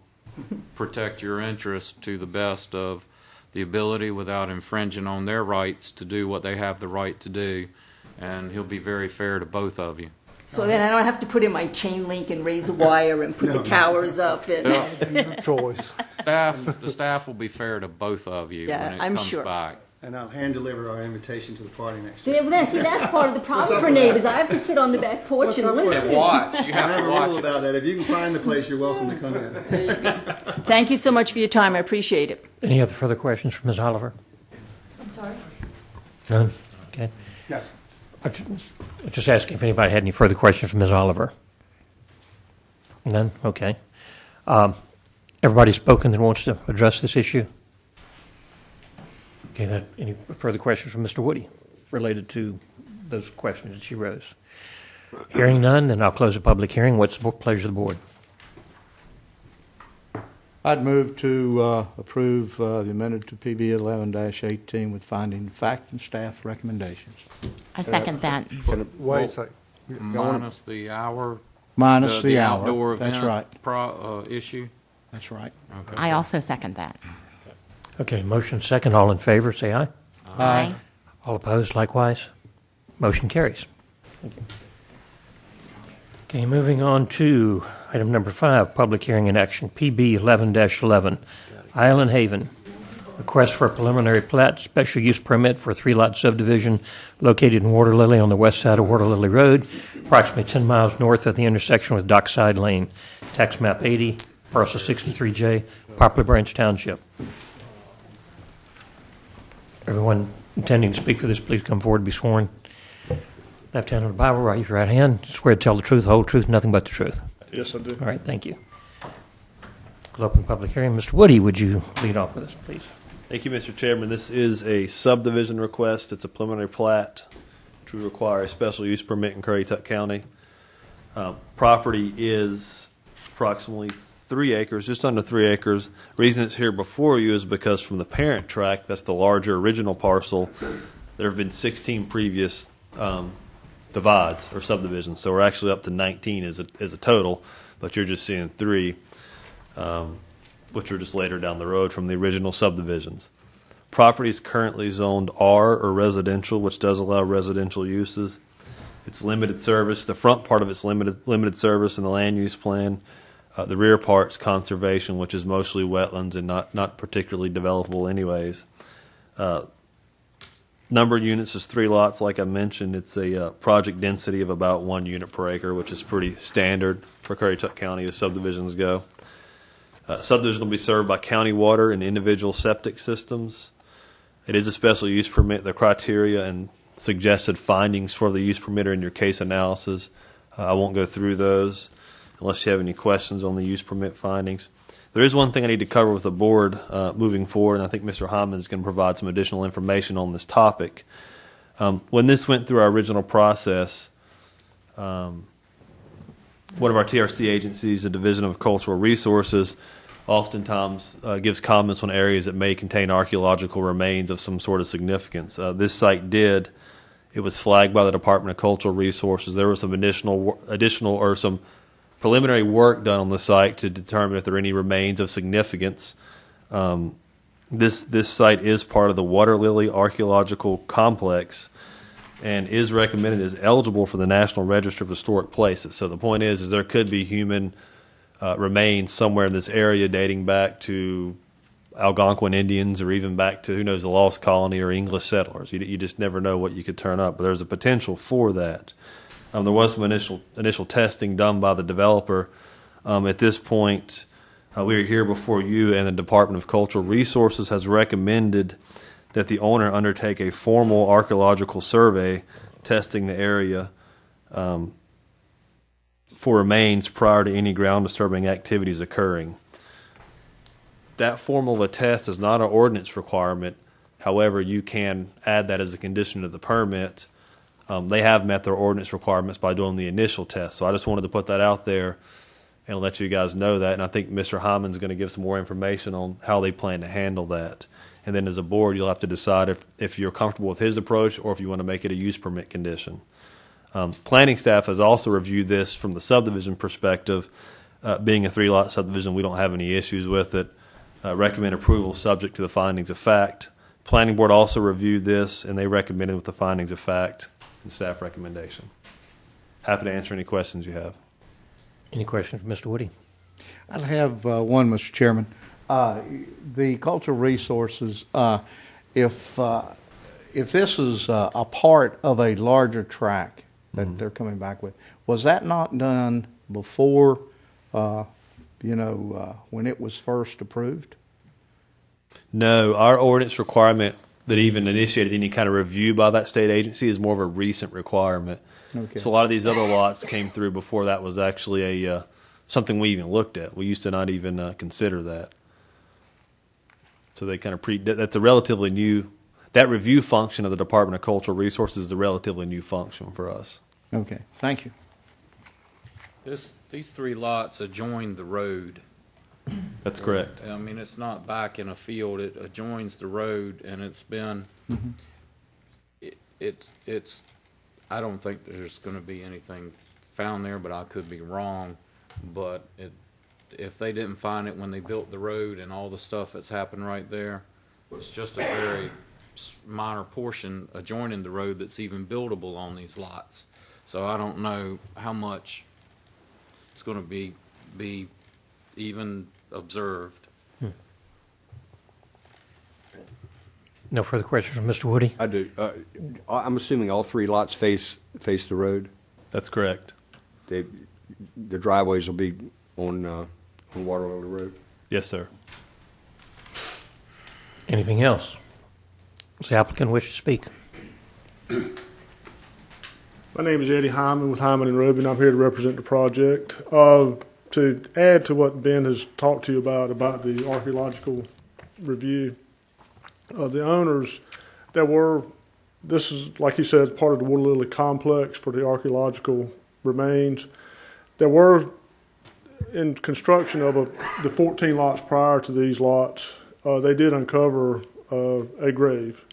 protect your interests to the best of the ability without infringing on their rights to do what they have the right to do, and he'll be very fair to both of you. So then I don't have to put in my chain link and razor wire and put the towers up and, Choice. The staff will be fair to both of you Yeah, when it I'm comes sure. back. And I'll hand deliver our invitation to the party next year. yeah, but see, that's part of the problem up for with neighbors. that? I have to sit on the back porch What's and up with listen. that? Watch. You I have have to a watch rule it. about that. If you can find the place, you're welcome to come in. Thank you so much for your time. I appreciate it. Any other further questions for Ms. Oliver? I'm sorry? None? Okay. Yes. I'm just asking if anybody had any further questions for Ms. Oliver. None? Okay. Everybody spoken that wants to address this issue? Okay, any further questions from Mr. Woody related to those questions that she rose? Hearing none, then I'll close the public hearing. What's the pleasure of the board? I'd move to approve the amendment to PB 11-18 with finding fact and staff recommendations. I second that. Wait a second. Minus the hour. Minus the hour. Outdoor That's event right. issue. That's right. Okay. I also second that. Okay, motion second. All in favor, say aye. Aye. All opposed, likewise. Motion carries. Thank you. Okay, moving on to item number 5, public hearing and action, PB 11-11, Island Haven. Request for a preliminary plat, special use permit for a 3-lot subdivision located in Water Lily on the west side of Water Lily Road, approximately 10 miles north of the intersection with Dockside Lane, tax map 80, parcel 63J, Poplar Branch Township. Everyone intending to speak for this, please come forward and be sworn. Left hand on the Bible, raise your right hand. Swear to tell the truth, the whole truth, nothing but the truth. Yes, I do. All right, thank you. We'll open public hearing. Mr. Woody, would you lead off with us, please? Thank you, Mr. Chairman. This is a subdivision request. It's a preliminary plat to require a special use permit in Currituck County. Property is approximately 3 acres, just under 3 acres. Reason it's here before you is because from the parent tract, that's the larger original parcel, there have been 16 previous divides or subdivisions. So we're actually up to 19 as a total, but you're just seeing 3. Which are just later down the road from the original subdivisions. Property is currently zoned R or residential, which does allow residential uses. It's limited service. The front part of it's limited service in the land use plan. The rear part's conservation, which is mostly wetlands and not particularly developable anyways. Number of units is 3 lots, like I mentioned. It's a project density of about 1 unit per acre, which is pretty standard for Currituck County as subdivisions go. Subdivision will be served by county water and individual septic systems. It is a special use permit. The criteria and suggested findings for the use permit are in your case analysis. I won't go through those unless you have any questions on the use permit findings. There is one thing I need to cover with the board moving forward, and I think Mr. Hyman is going to provide some additional information on this topic. When this went through our original process, one of our TRC agencies, the Division of Cultural Resources, oftentimes gives comments on areas that may contain archaeological remains of some sort of significance. This site did. It was flagged by the Department of Cultural Resources. There was some additional or some preliminary work done on the site to determine if there are any remains of significance. This site is part of the Water Lily Archaeological Complex and is recommended as eligible for the National Register of Historic Places. So the point is there could be human remains somewhere in this area dating back to Algonquin Indians or even back to, who knows, the Lost Colony or English settlers. You just never know what you could turn up, but there's a potential for that. There was some initial testing done by the developer. At this point, we are here before you, and the Department of Cultural Resources has recommended that the owner undertake a formal archaeological survey testing the area for remains prior to any ground disturbing activities occurring. That form of a test is not an ordinance requirement. However, you can add that as a condition of the permit. They have met their ordinance requirements by doing the initial test. So I just wanted to put that out there and let you guys know that. And I think Mr. Hyman's going to give some more information on how they plan to handle that. And then as a board, you'll have to decide if you're comfortable with his approach or if you want to make it a use permit condition. Planning staff has also reviewed this from the subdivision perspective. Being a 3-lot subdivision, we don't have any issues with it. Recommend approval subject to the findings of fact. Planning board also reviewed this, and they recommended with the findings of fact and staff recommendation. Happy to answer any questions you have. Any questions for Mr. Woody? I have one, Mr. Chairman. The cultural resources, if this is a part of a larger track that they're coming back with, was that not done before, when it was first approved? No, our ordinance requirement that even initiated any kind of review by that state agency is more of a recent requirement. Okay. So a lot of these other lots came through before that was actually something we even looked at. We used to not even consider that. So they kind of that's a relatively new, that review function of the Department of Cultural Resources is a relatively new function for us. Okay, thank you. These 3 lots adjoin the road. That's correct. I mean, it's not back in a field. It adjoins the road, and it's been. It's. I don't think there's going to be anything found there, but I could be wrong. But if they didn't find it when they built the road and all the stuff that's happened right there, it's just a very minor portion adjoining the road that's even buildable on these lots. So I don't know how much it's going to be even observed. No further questions from Mr. Woody? I do. I'm assuming all 3 lots face the road. That's correct. The driveways will be on Waterloo Road. Yes, sir. Anything else? Does the applicant wish to speak? My name is Eddie Hyman with Hyman and Robin. I'm here to represent the project. To add to what Ben has talked to you about the archaeological review, the owners, this is, like he said, part of the Water Lily complex for the archaeological remains. There were, in construction of the 14 lots prior to these lots, they did uncover a grave.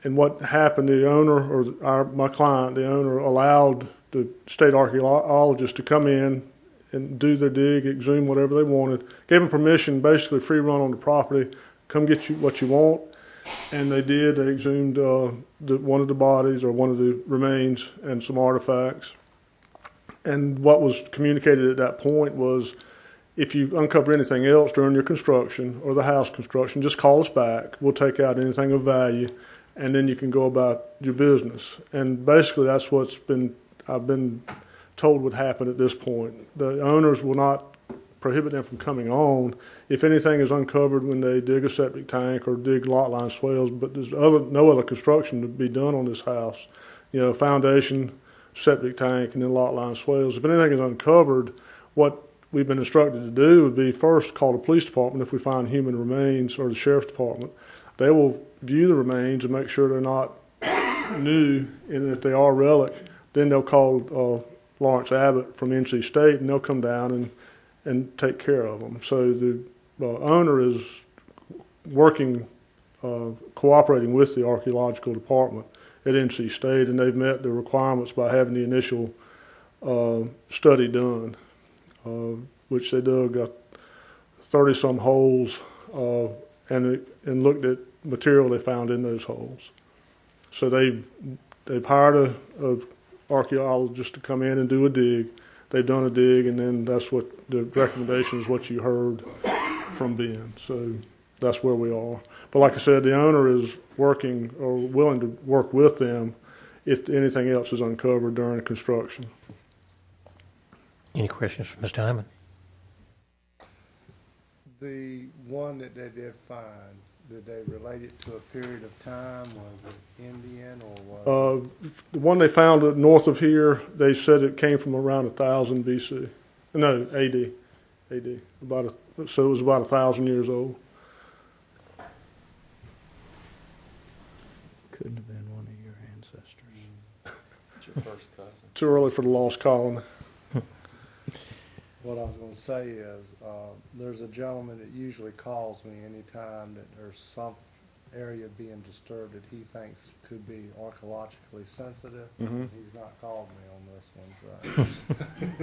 And what happened, the owner, or my client, the owner, allowed the state archaeologists to come in and do their dig, exhume whatever they wanted, gave them permission, basically free run on the property, come get you what you want. And they did. They exhumed one of the bodies or one of the remains and some artifacts. And what was communicated at that point was, if you uncover anything else during your construction or the house construction, just call us back. We'll take out anything of value, and then you can go about your business. And basically that's I've been told would happen at this point. The owners will not prohibit them from coming on. If anything is uncovered when they dig a septic tank or dig lot line swales, but there's no other construction to be done on this house. Foundation, septic tank, and then lot line swales. If anything is uncovered, what we've been instructed to do would be first call the police department if we find human remains, or the sheriff's department. They will view the remains and make sure they're not new, and if they are relic, then they'll call Lawrence Abbott from NC State, and they'll come down and take care of them. So the owner is working, cooperating with the archaeological department at NC State, and they've met the requirements by having the initial study done, which they dug 30-some holes and looked at material they found in those holes. So they've hired a archaeologist to come in and do a dig. They've done a dig, and then that's what the recommendation is, what you heard from Ben. So that's where we are. But like I said, the owner is working or willing to work with them if anything else is uncovered during construction. Any questions for Mr. Hyman? The one that they did find, did they relate it to a period of time? Was it Indian or was the one they found north of here, they said it came from around 1000 BC. No, AD. So it was about 1,000 years old. Couldn't have been one of your ancestors. It's your first cousin. Too early for the lost colony. What I was going to say is, there's a gentleman that usually calls me anytime that there's some area being disturbed that he thinks could be archaeologically sensitive. Mm-hmm. He's not called me on this one. So.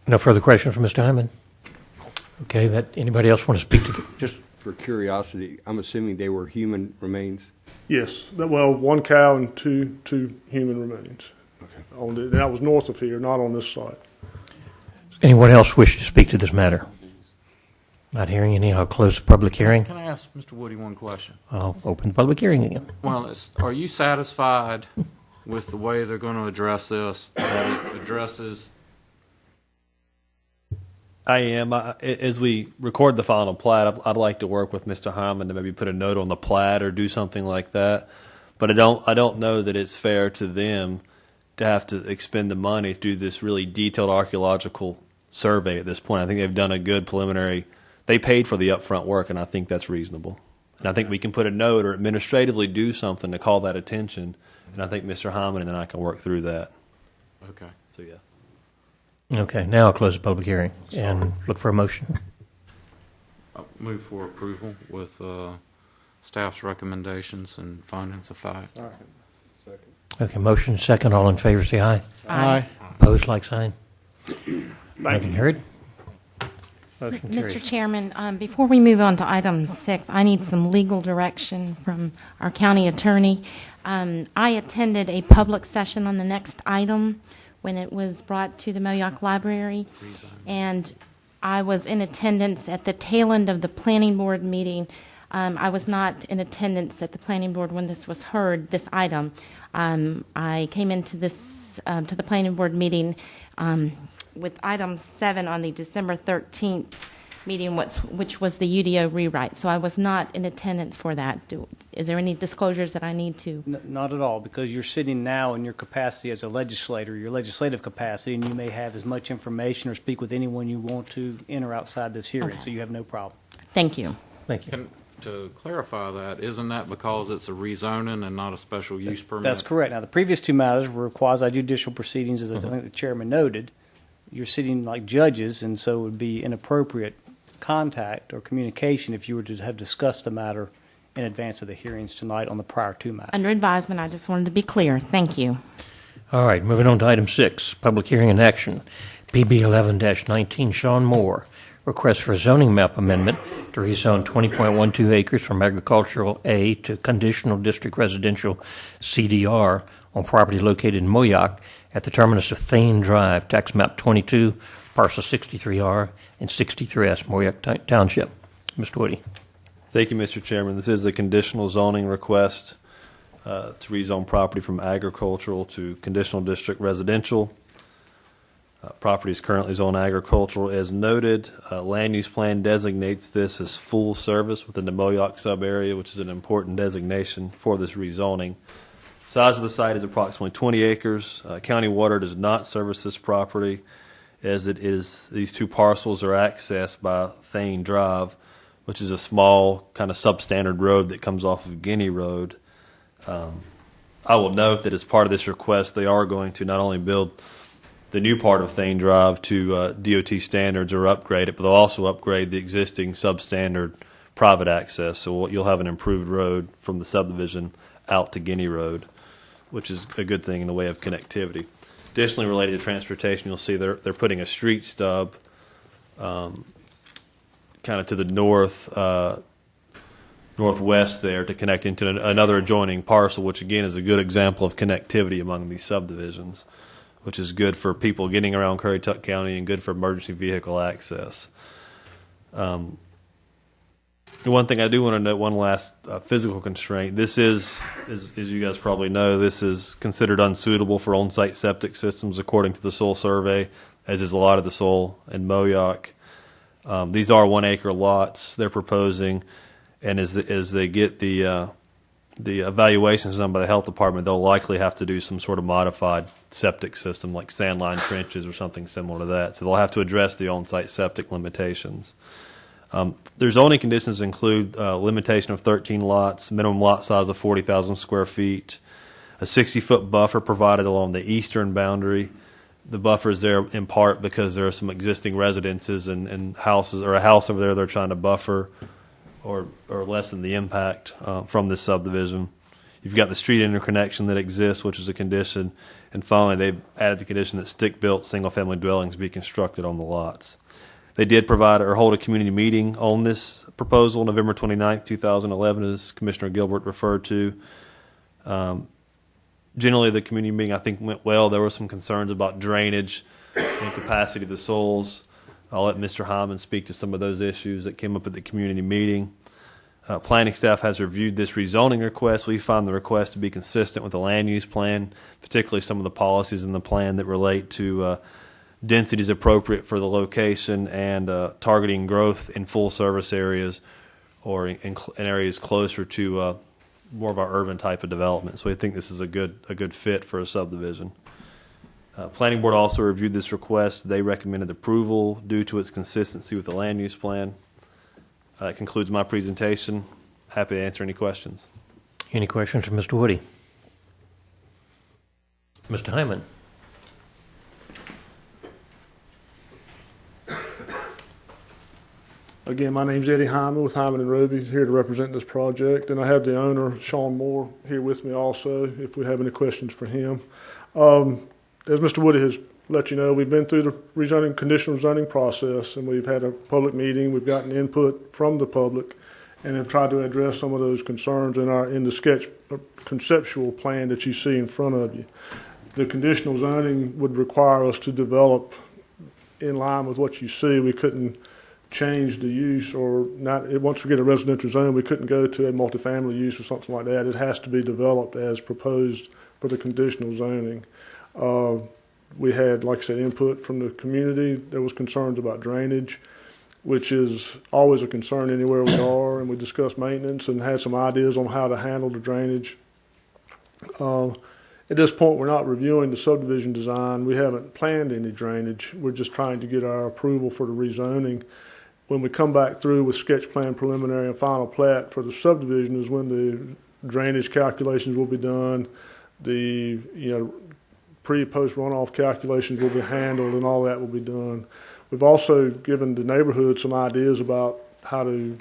No further questions from Mr. Hyman? Okay, anybody else want to speak to Just for curiosity, I'm assuming they were human remains? Yes. Well, one cow and two human remains. Okay. That was north of here, not on this site. Does anyone else wish to speak to this matter? Not hearing any, I'll close the public hearing. Can I ask Mr. Woody one question? I'll open the public hearing again. Well, are you satisfied with the way they're going to address this, that it addresses? I am. As we record the final plat, I'd like to work with Mr. Hyman to maybe put a note on the plat or do something like that. But I don't know that it's fair to them to have to expend the money to do this really detailed archaeological survey at this point. I think they've done a good preliminary. They paid for the upfront work, and I think that's reasonable. And I think we can put a note or administratively do something to call that attention. And I think Mr. Hyman and I can work through that. Okay. So, yeah. Okay, now I'll close the public hearing and look for a motion. I'll move for approval with staff's recommendations and findings of fact. Okay, motion second. All in favor, say aye. Aye. Opposed, like sign. Nothing heard? Motion Mr. carries. Chairman, before we move on to item 6, I need some legal direction from our county attorney. I attended a public session on the next item when it was brought to the Moyock Library, and I was in attendance at the tail end of the planning board meeting. I was not in attendance at the planning board when this was heard, this item. I came into this, to the planning board meeting with item 7 on the December 13th meeting, which was the UDO rewrite. So I was not in attendance for that. Is there any disclosures that I need to? Not at all, because you're sitting now in your capacity as a legislator, your legislative capacity, and you may have as much information or speak with anyone you want to in or outside this hearing, Okay. so you have no problem. Thank you. Thank you. To clarify that, isn't that because it's a rezoning and not a special use permit? That's correct. Now, the previous two matters were quasi-judicial proceedings, as I think the chairman noted. You're sitting like judges, and so it would be inappropriate contact or communication if you were to have discussed the matter in advance of the hearings tonight on the prior two matters. Under advisement, I just wanted to be clear. Thank you. All right, moving on to item 6, public hearing and action. PB 11-19, Sean Moore, request for a zoning map amendment to rezone 20.12 acres from agricultural A to conditional district residential CDR on property located in Moyock at the terminus of Thane Drive, tax map 22, parcel 63R and 63S, Moyock Township. Mr. Woody. Thank you, Mr. Chairman. This is a conditional zoning request to rezone property from agricultural to conditional district residential. Property is currently zoned agricultural. As noted, land use plan designates this as full service within the Moyock sub-area, which is an important designation for this rezoning. Size of the site is approximately 20 acres. County Water does not service this property, as it is. These two parcels are accessed by Thane Drive, which is a small kind of substandard road that comes off of Guinea Road. I will note that as part of this request, they are going to not only build the new part of Thane Drive to DOT standards or upgrade it, but they'll also upgrade the existing substandard private access. So you'll have an improved road from the subdivision out to Guinea Road, which is a good thing in the way of connectivity. Additionally, related to transportation, you'll see they're putting a street stub kind of to the northwest there to connect into another adjoining parcel, which again is a good example of connectivity among these subdivisions, which is good for people getting around Currituck County and good for emergency vehicle access. The one thing I do want to note, one last physical constraint. This is, as you guys probably know, this is considered unsuitable for on-site septic systems according to the soil survey, as is a lot of the soil in Moyock. These are 1 acre lots they're proposing, and as they get the evaluations done by the health department, they'll likely have to do some sort of modified septic system like sandline trenches or something similar to that. So they'll have to address the on-site septic limitations. Their zoning conditions include limitation of 13 lots, minimum lot size of 40,000 square feet, a 60-foot buffer provided along the eastern boundary. The buffer is there in part because there are some existing residences and houses, or a house over there they're trying to buffer or lessen the impact from this subdivision. You've got the street interconnection that exists, which is a condition. And finally, they've added the condition that stick-built single-family dwellings be constructed on the lots. They did provide or hold a community meeting on this proposal November 29th, 2011, as Commissioner Gilbert referred to. Generally, the community meeting, I think, went well. There were some concerns about drainage and capacity of the soils. I'll let Mr. Hyman speak to some of those issues that came up at the community meeting. Planning staff has reviewed this rezoning request. We find the request to be consistent with the land use plan, particularly some of the policies in the plan that relate to densities appropriate for the location and targeting growth in full service areas or in areas closer to more of our urban type of development. So we think this is a good fit for a subdivision. Planning board also reviewed this request. They recommended approval due to its consistency with the land use plan. That concludes my presentation. happy to answer any questions. Any questions for Mr. Woody? Mr. Hyman? Again, my name's Eddie Hyman with Hyman and Roby, here to represent this project, and I have the owner, Sean Moore, here with me also, if we have any questions for him. As Mr. Woody has let you know, we've been through the conditional zoning process, and we've had a public meeting. We've gotten input from the public, and have tried to address some of those concerns in the sketch conceptual plan that you see in front of you. The conditional zoning would require us to develop in line with what you see. We couldn't change the use, or not. Once we get a residential zone, we couldn't go to a multifamily use or something like that. It has to be developed as proposed for the conditional zoning. We had, like I said, input from the community. There was concerns about drainage, which is always a concern anywhere we are, and we discussed maintenance and had some ideas on how to handle the drainage. At this point, we're not reviewing the subdivision design. We haven't planned any drainage. We're just trying to get our approval for the rezoning. When we come back through with sketch plan, preliminary, and final plat for the subdivision is when the drainage calculations will be done. The pre-post runoff calculations will be handled, and all that will be done. We've also given the neighborhood some ideas about how to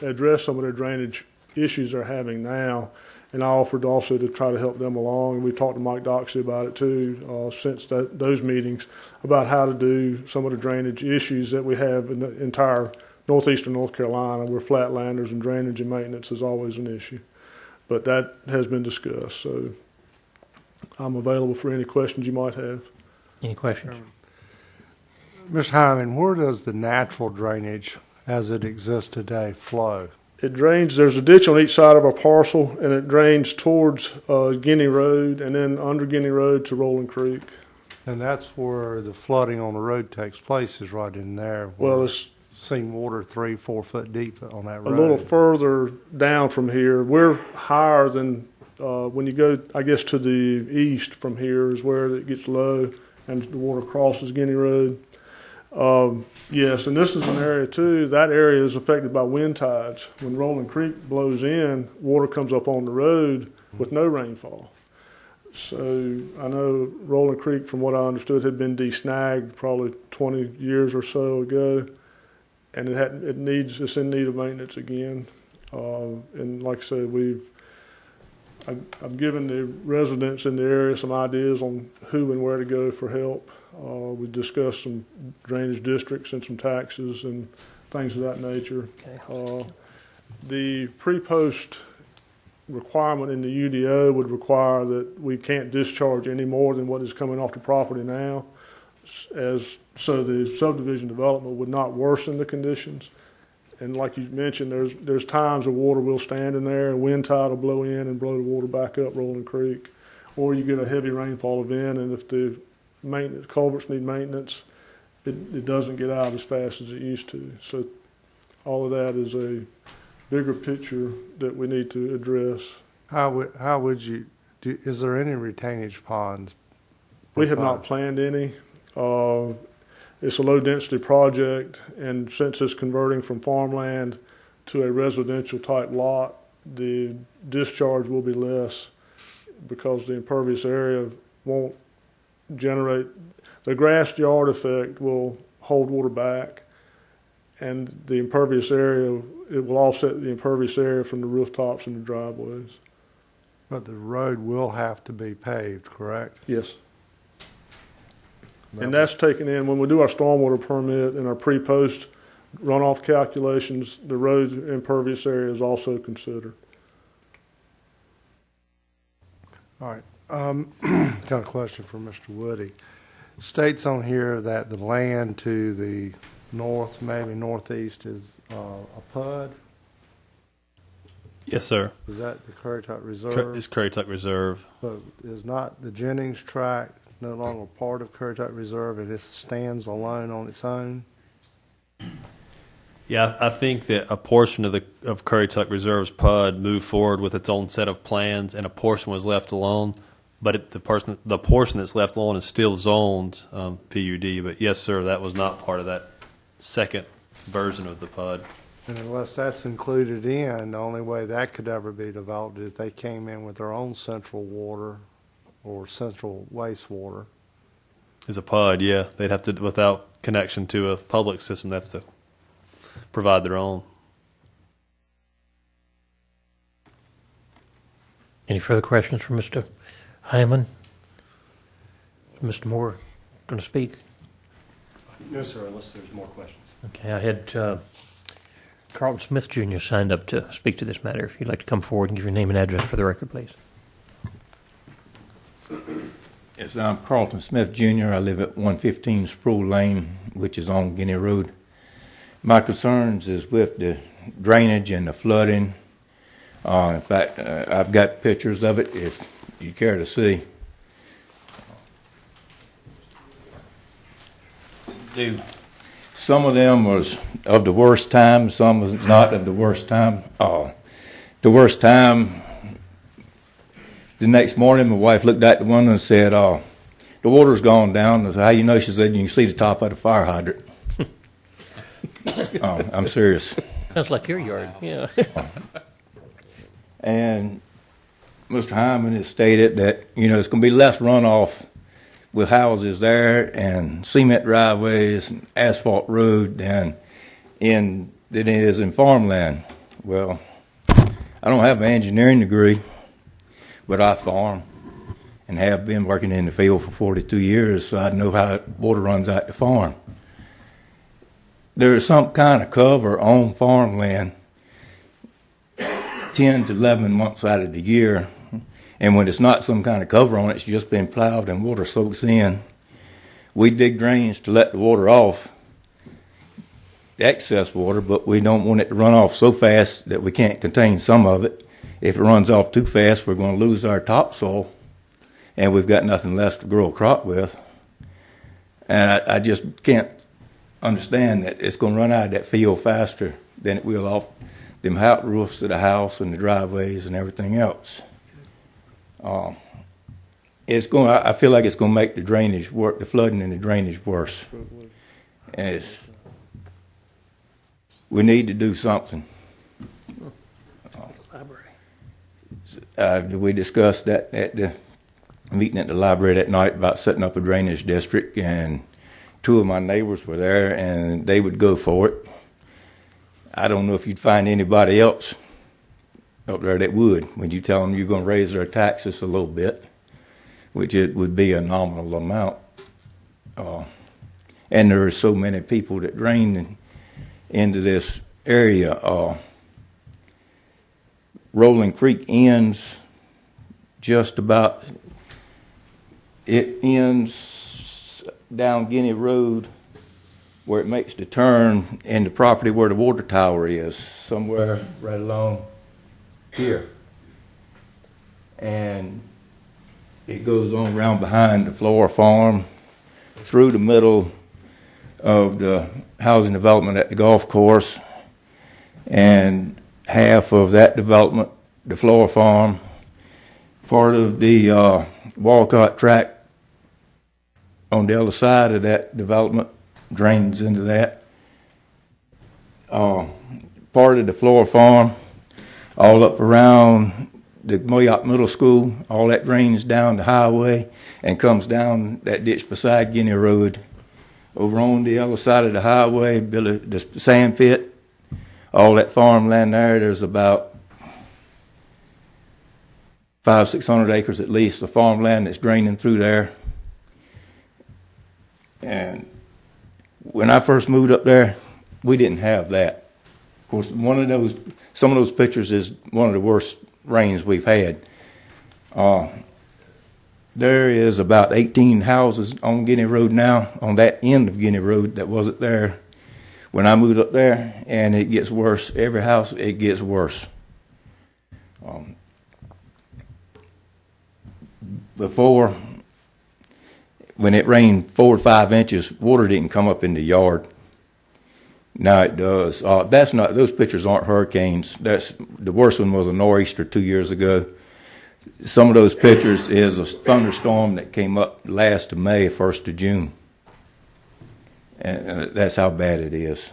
address some of their drainage issues they're having now, and I offered also to try to help them along. And we talked to Mike Doxey about it too since those meetings, about how to do some of the drainage issues that we have in the entire northeastern North Carolina, where flatlanders and drainage and maintenance is always an issue. But that has been discussed, so I'm available for any questions you might have. Any questions? Mr. Hyman, where does the natural drainage as it exists today flow? It drains, there's a ditch on each side of our parcel, and it drains towards Guinea Road and then under Guinea Road to Rolling Creek. And that's where the flooding on the road takes place, is right in there. Well, it's seen water 3-4 foot deep on that road. A little further down from here. We're higher than when you go, I guess, to the east from here is where it gets low and the water crosses Guinea Road. Yes, and this is an area too, that area is affected by wind tides. When Rolling Creek blows in, water comes up on the road with no rainfall. So I know Rolling Creek, from what I understood, had been de-snagged probably 20 years or so ago, and it's in need of maintenance again. And like I said, I've given the residents in the area some ideas on who and where to go for help. We discussed some drainage districts and some taxes and things of that nature. Okay. The pre-post requirement in the UDO would require that we can't discharge any more than what is coming off the property now, so the subdivision development would not worsen the conditions. And like you mentioned, there's times the water will stand in there, and wind tide will blow in and blow the water back up Rolling Creek, or you get a heavy rainfall event, and if the culverts need maintenance, it doesn't get out as fast as it used to. So all of that is a bigger picture that we need to address. How would you do? Is there any retainage ponds? We have not planned any. It's a low-density project, and since it's converting from farmland to a residential-type lot, the discharge will be less because the impervious area won't generate. The grass yard effect will hold water back, and the impervious area, it will offset the impervious area from the rooftops and the driveways. But the road will have to be paved, correct? Yes. And that's taken in when we do our stormwater permit and our pre-post runoff calculations. The road impervious area is also considered. All right. Got a question for Mr. Woody. States on here that the land to the north, maybe northeast, is a PUD. Yes, sir. Is that the Currituck Reserve? It's Currituck Reserve. So is not the Jennings tract no longer part of Currituck Reserve, and it stands alone on its own? Yeah, I think that a portion of Currituck Reserve's PUD moved forward with its own set of plans, and a portion was left alone. But the portion that's left alone is still zoned PUD. But yes, sir, that was not part of that second version of the PUD. And unless that's included in, the only way that could ever be developed is they came in with their own central water or central wastewater. As a PUD, yeah, they'd have to, without connection to a public system, they have to provide their own. Any further questions for Mr. Hyman? Mr. Moore, going to speak? No, sir, unless there's more questions. Okay, I had Carlton Smith Jr. signed up to speak to this matter. If you'd like to come forward and give your name and address for the record, please. Yes, I'm Carlton Smith Jr. I live at 115 Sproul Lane, which is on Guinea Road. My concerns is with the drainage and the flooding. In fact, I've got pictures of it if you care to see. Some of them was of the worst time, some was not of the worst time. The worst time, the next morning, my wife looked out the window and said, the water's gone down. I said, how you know? She said, you can see the top of the fire hydrant. I'm serious. Sounds like your yard, yeah. And Mr. Hyman has stated that, it's going to be less runoff with houses there and cement driveways and asphalt road than it is in farmland. Well, I don't have an engineering degree, but I farm and have been working in the field for 42 years, so I know how water runs out the farm. There is some kind of cover on farmland 10 to 11 months out of the year, and when it's not some kind of cover on it, it's just been plowed and water soaks in. We dig drains to let the water off, the excess water, but we don't want it to run off so fast that we can't contain some of it. If it runs off too fast, we're going to lose our topsoil, and we've got nothing left to grow a crop with. And I just can't understand that it's going to run out of that field faster than it will off them roofs of the house and the driveways and everything else. I feel like it's going to make the drainage work, the flooding and the drainage worse. And we need to do something. We discussed that at the meeting at the library that night about setting up a drainage district, and two of my neighbors were there, and they would go for it. I don't know if you'd find anybody else up there that would, when you tell them you're going to raise their taxes a little bit, which it would be a nominal amount. And there are so many people that drain into this area. Rolling Creek ends just about, it ends down Guinea Road where it makes the turn in the property where the water tower is, somewhere right along here. And it goes on around behind the Floor Farm, through the middle of the housing development at the golf course, and half of that development, the Floor Farm, part of the Walcott tract on the other side of that development drains into that. Part of the Floor Farm, all up around the Moyock Middle School, all that drains down the highway and comes down that ditch beside Guinea Road. Over on the other side of the highway, the sand pit, all that farmland there's about 500-600 acres at least of farmland that's draining through there. And when I first moved up there, we didn't have that. Of course, some of those pictures is one of the worst rains we've had. There is about 18 houses on Guinea Road now, on that end of Guinea Road that wasn't there when I moved up there, and it gets worse. Every house, it gets worse. Before, when it rained 4 or 5 inches, water didn't come up in the yard. Now it does. Those pictures aren't hurricanes. The worst one was a nor'easter 2 years ago. Some of those pictures is a thunderstorm that came up last of May, 1st of June. And that's how bad it is.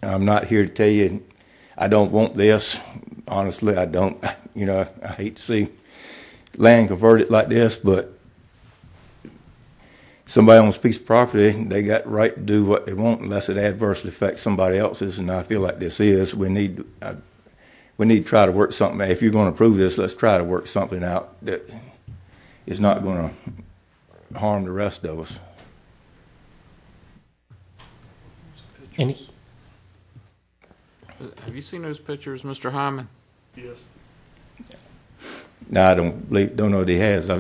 I'm not here to tell you I don't want this. Honestly, I don't. You know, I hate to see land converted like this, but somebody owns a piece of property, they got the right to do what they want unless it adversely affects somebody else's, and I feel like this is. We need to try to work something out. If you're going to approve this, let's try to work something out that is not going to harm the rest of us. Any? Have you seen those pictures, Mr. Hyman? Yes. No, I don't know what he has. I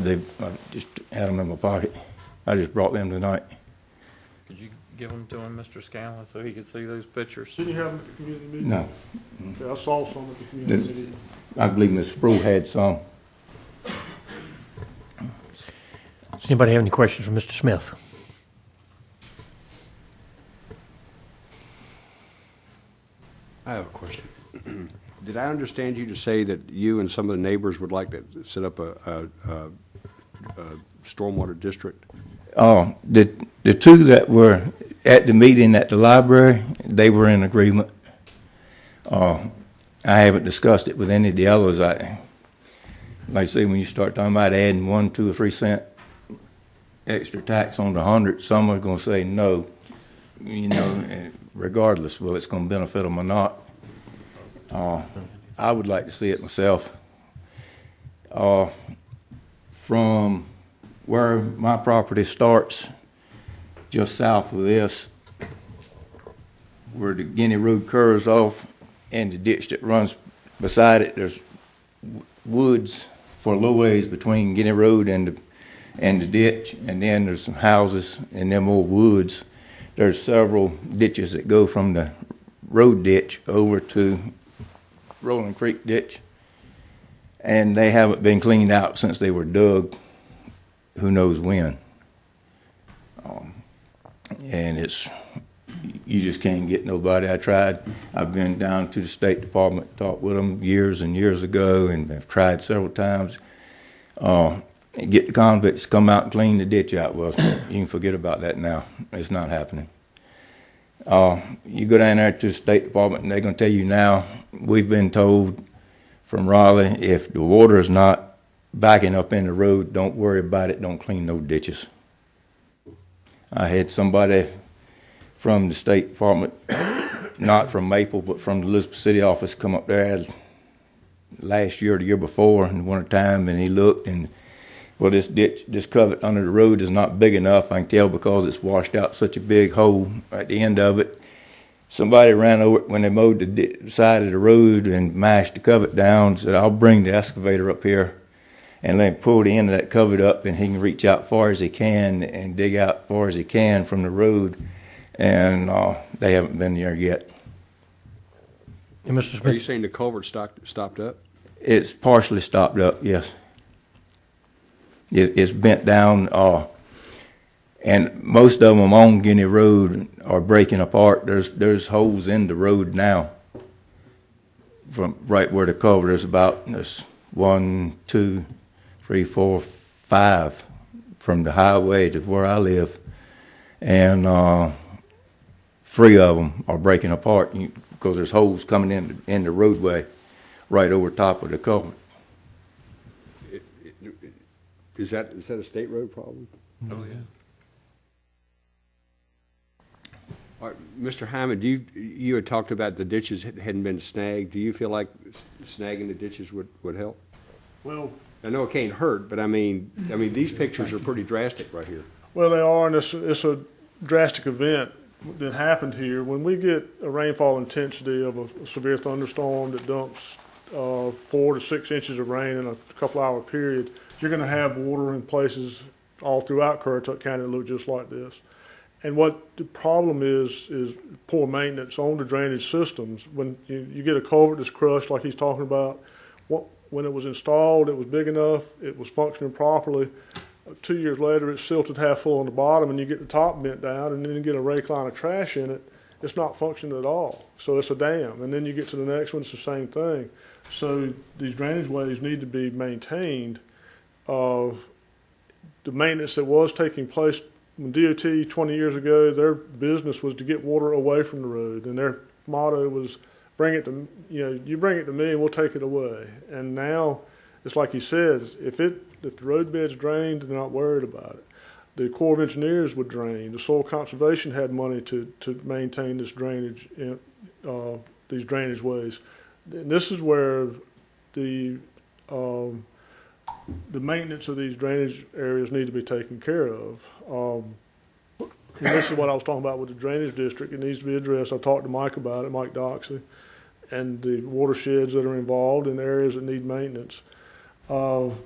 just had them in my pocket. I just brought them tonight. Could you give them to him, Mr. Scanlon, so he could see those pictures? Didn't you have them at the community meeting? No. Okay, I saw some at the community meeting. I believe Ms. Sproul had some. Does anybody have any questions for Mr. Smith? I have a question. Did I understand you to say that you and some of the neighbors would like to set up a stormwater district? The two that were at the meeting at the library, they were in agreement. I haven't discussed it with any of the others. Like I say, when you start talking about adding 1, 2, or 3 cent extra tax on the 100, some are going to say no, you know, regardless whether it's going to benefit them or not. I would like to see it myself. From where my property starts, just south of this, where the Guinea Road curves off, and the ditch that runs beside it, there's woods for a little ways between Guinea Road and the ditch, and then there's some houses and then more woods. There's several ditches that go from the road ditch over to Rolling Creek ditch, and they haven't been cleaned out since they were dug, who knows when. And you just can't get nobody. I've been down to the State Department, talked with them years and years ago, and have tried several times. Get the convicts to come out and clean the ditch out. Well, you can forget about that now. It's not happening. You go down there to the State Department, and they're going to tell you now, we've been told from Raleigh, if the water is not backing up in the road, don't worry about it, don't clean no ditches. I had somebody from the State Department, not from Maple, but from the Elizabeth City office, come up there last year or the year before in the winter time, and he looked, and well, this ditch, this covert under the road is not big enough. I can tell because it's washed out such a big hole at the end of it. Somebody ran over it when they mowed the side of the road and mashed the covert down. Said, I'll bring the excavator up here and let him pull the end of that covert up, and he can reach out far as he can and dig out far as he can from the road. And they haven't been there yet. And Mr. Smith, Are you saying the culvert stopped up? It's partially stopped up, yes. It's bent down, and most of them on Guinea Road are breaking apart. There's holes in the road now. From right where the culvert is, there's 1, 2, 3, 4, 5 from the highway to where I live, and 3 of them are breaking apart because there's holes coming in the roadway right over top of the culvert. Is that a state road problem? Oh, yeah. All right, Mr. Hyman, you had talked about the ditches hadn't been snagged. Do you feel like snagging the ditches would help? Well, I know it can't hurt, but I mean these pictures are pretty drastic right here. well, they are, and it's a drastic event that happened here. When we get a rainfall intensity of a severe thunderstorm that dumps 4 to 6 inches of rain in a couple-hour period, you're going to have water in places all throughout Currituck County that look just like this. And what the problem is poor maintenance on the drainage systems. When you get a culvert that's crushed like he's talking about, when it was installed, it was big enough, it was functioning properly. 2 years later, it's silted half full on the bottom, and you get the top bent down, and then you get a rake line of trash in it. It's not functioning at all. So it's a dam. And then you get to the next one, it's the same thing. So these drainage ways need to be maintained. The maintenance that was taking place when DOT 20 years ago, their business was to get water away from the road, and they're motto was, bring it to, you bring it to me and we'll take it away. And now, it's like he says, if the road bed's drained, they're not worried about it. The Corps of Engineers would drain. The Soil Conservation had money to maintain this drainage, these drainage ways. And this is where the maintenance of these drainage areas need to be taken care of. And this is what I was talking about with the drainage district. It needs to be addressed. I talked to Mike about it, Mike Doxey, and the watersheds that are involved in areas that need maintenance. And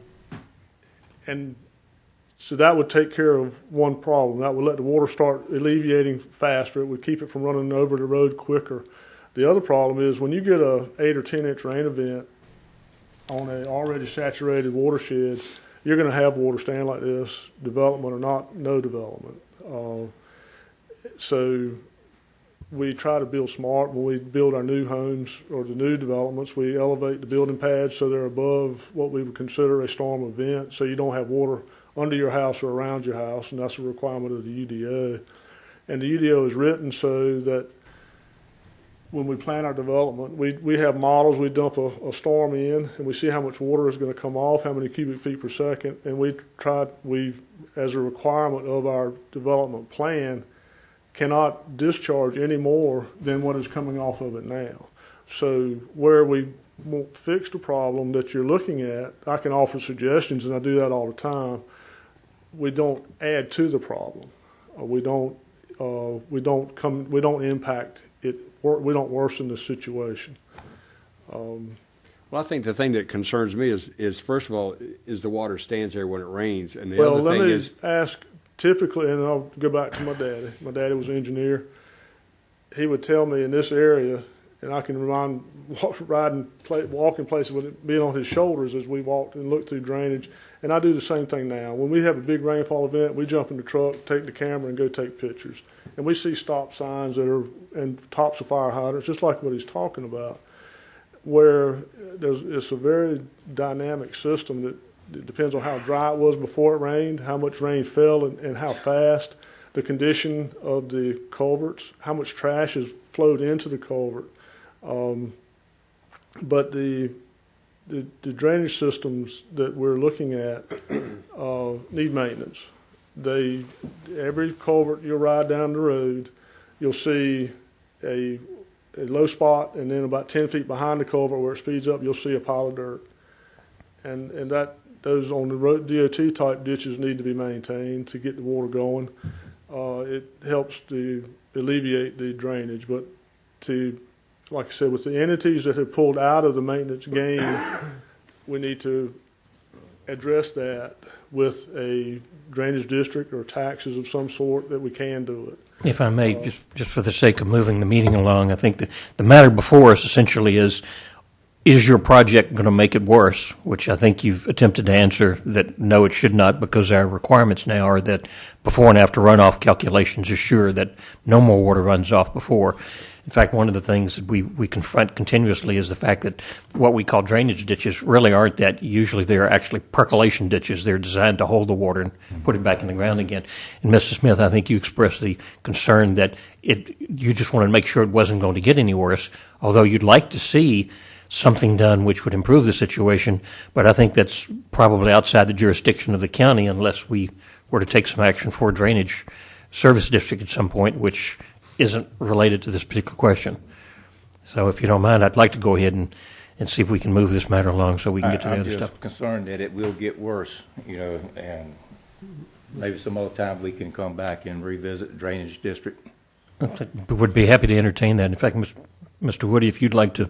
so that would take care of one problem. That would let the water start alleviating faster. It would keep it from running over the road quicker. The other problem is when you get a 8 or 10 inch rain event on an already saturated watershed, you're going to have water stand like this, development or not, no development. So we try to build smart. When we build our new homes or the new developments, we elevate the building pads so they're above what we would consider a storm event, so you don't have water under your house or around your house, and that's a requirement of the UDO. And the UDO is written so that when we plan our development, we have models. We dump a storm in, and we see how much water is going to come off, how many cubic feet per second, and we, as a requirement of our development plan, cannot discharge any more than what is coming off of it now. So where we won't fix the problem that you're looking at, I can offer suggestions, and I do that all the time. We don't add to the problem. We don't impact it. We don't worsen the situation. Well, I think the thing that concerns me is first of all, is the water stands there when it rains, and the other thing is. Let me ask. Typically, and I'll go back to my daddy. My daddy was an engineer. He would tell me in this area, and I can remind walking places with it being on his shoulders as we walked and looked through drainage. And I do the same thing now. When we have a big rainfall event, we jump in the truck, take the camera, and go take pictures. And we see stop signs that are and tops of fire hydrants, just like what he's talking about, where it's a very dynamic system that it depends on how dry it was before it rained, how much rain fell and how fast, the condition of the culverts, how much trash has flowed into the culvert. But the drainage systems that we're looking at need maintenance. Every culvert you'll ride down the road, you'll see a low spot, and then about 10 feet behind the culvert where it speeds up, you'll see a pile of dirt. And those on the road DOT type ditches need to be maintained to get the water going. It helps to alleviate the drainage, but like I said, with the entities that have pulled out of the maintenance game, we need to address that with a drainage district or taxes of some sort that we can do it. If I may, just for the sake of moving the meeting along, I think the matter before us essentially is your project going to make it worse? Which I think you've attempted to answer that no, it should not, because our requirements now are that before and after runoff calculations assure that no more water runs off before. In fact, one of the things that we confront continuously is the fact that what we call drainage ditches really aren't that. Usually they're actually percolation ditches. They're designed to hold the water and put it back in the ground again. And Mr. Smith, I think you expressed the concern that you just wanted to make sure it wasn't going to get any worse, although you'd like to see something done which would improve the situation, but I think that's probably outside the jurisdiction of the county unless we were to take some action for a drainage service district at some point, which isn't related to this particular question. So if you don't mind, I'd like to go ahead and see if we can move this matter along so we can get to the other stuff. I'm just concerned that it will get worse, and maybe some other time we can come back and revisit the drainage district. We would be happy to entertain that. In fact, Mr. Woody, if you'd like to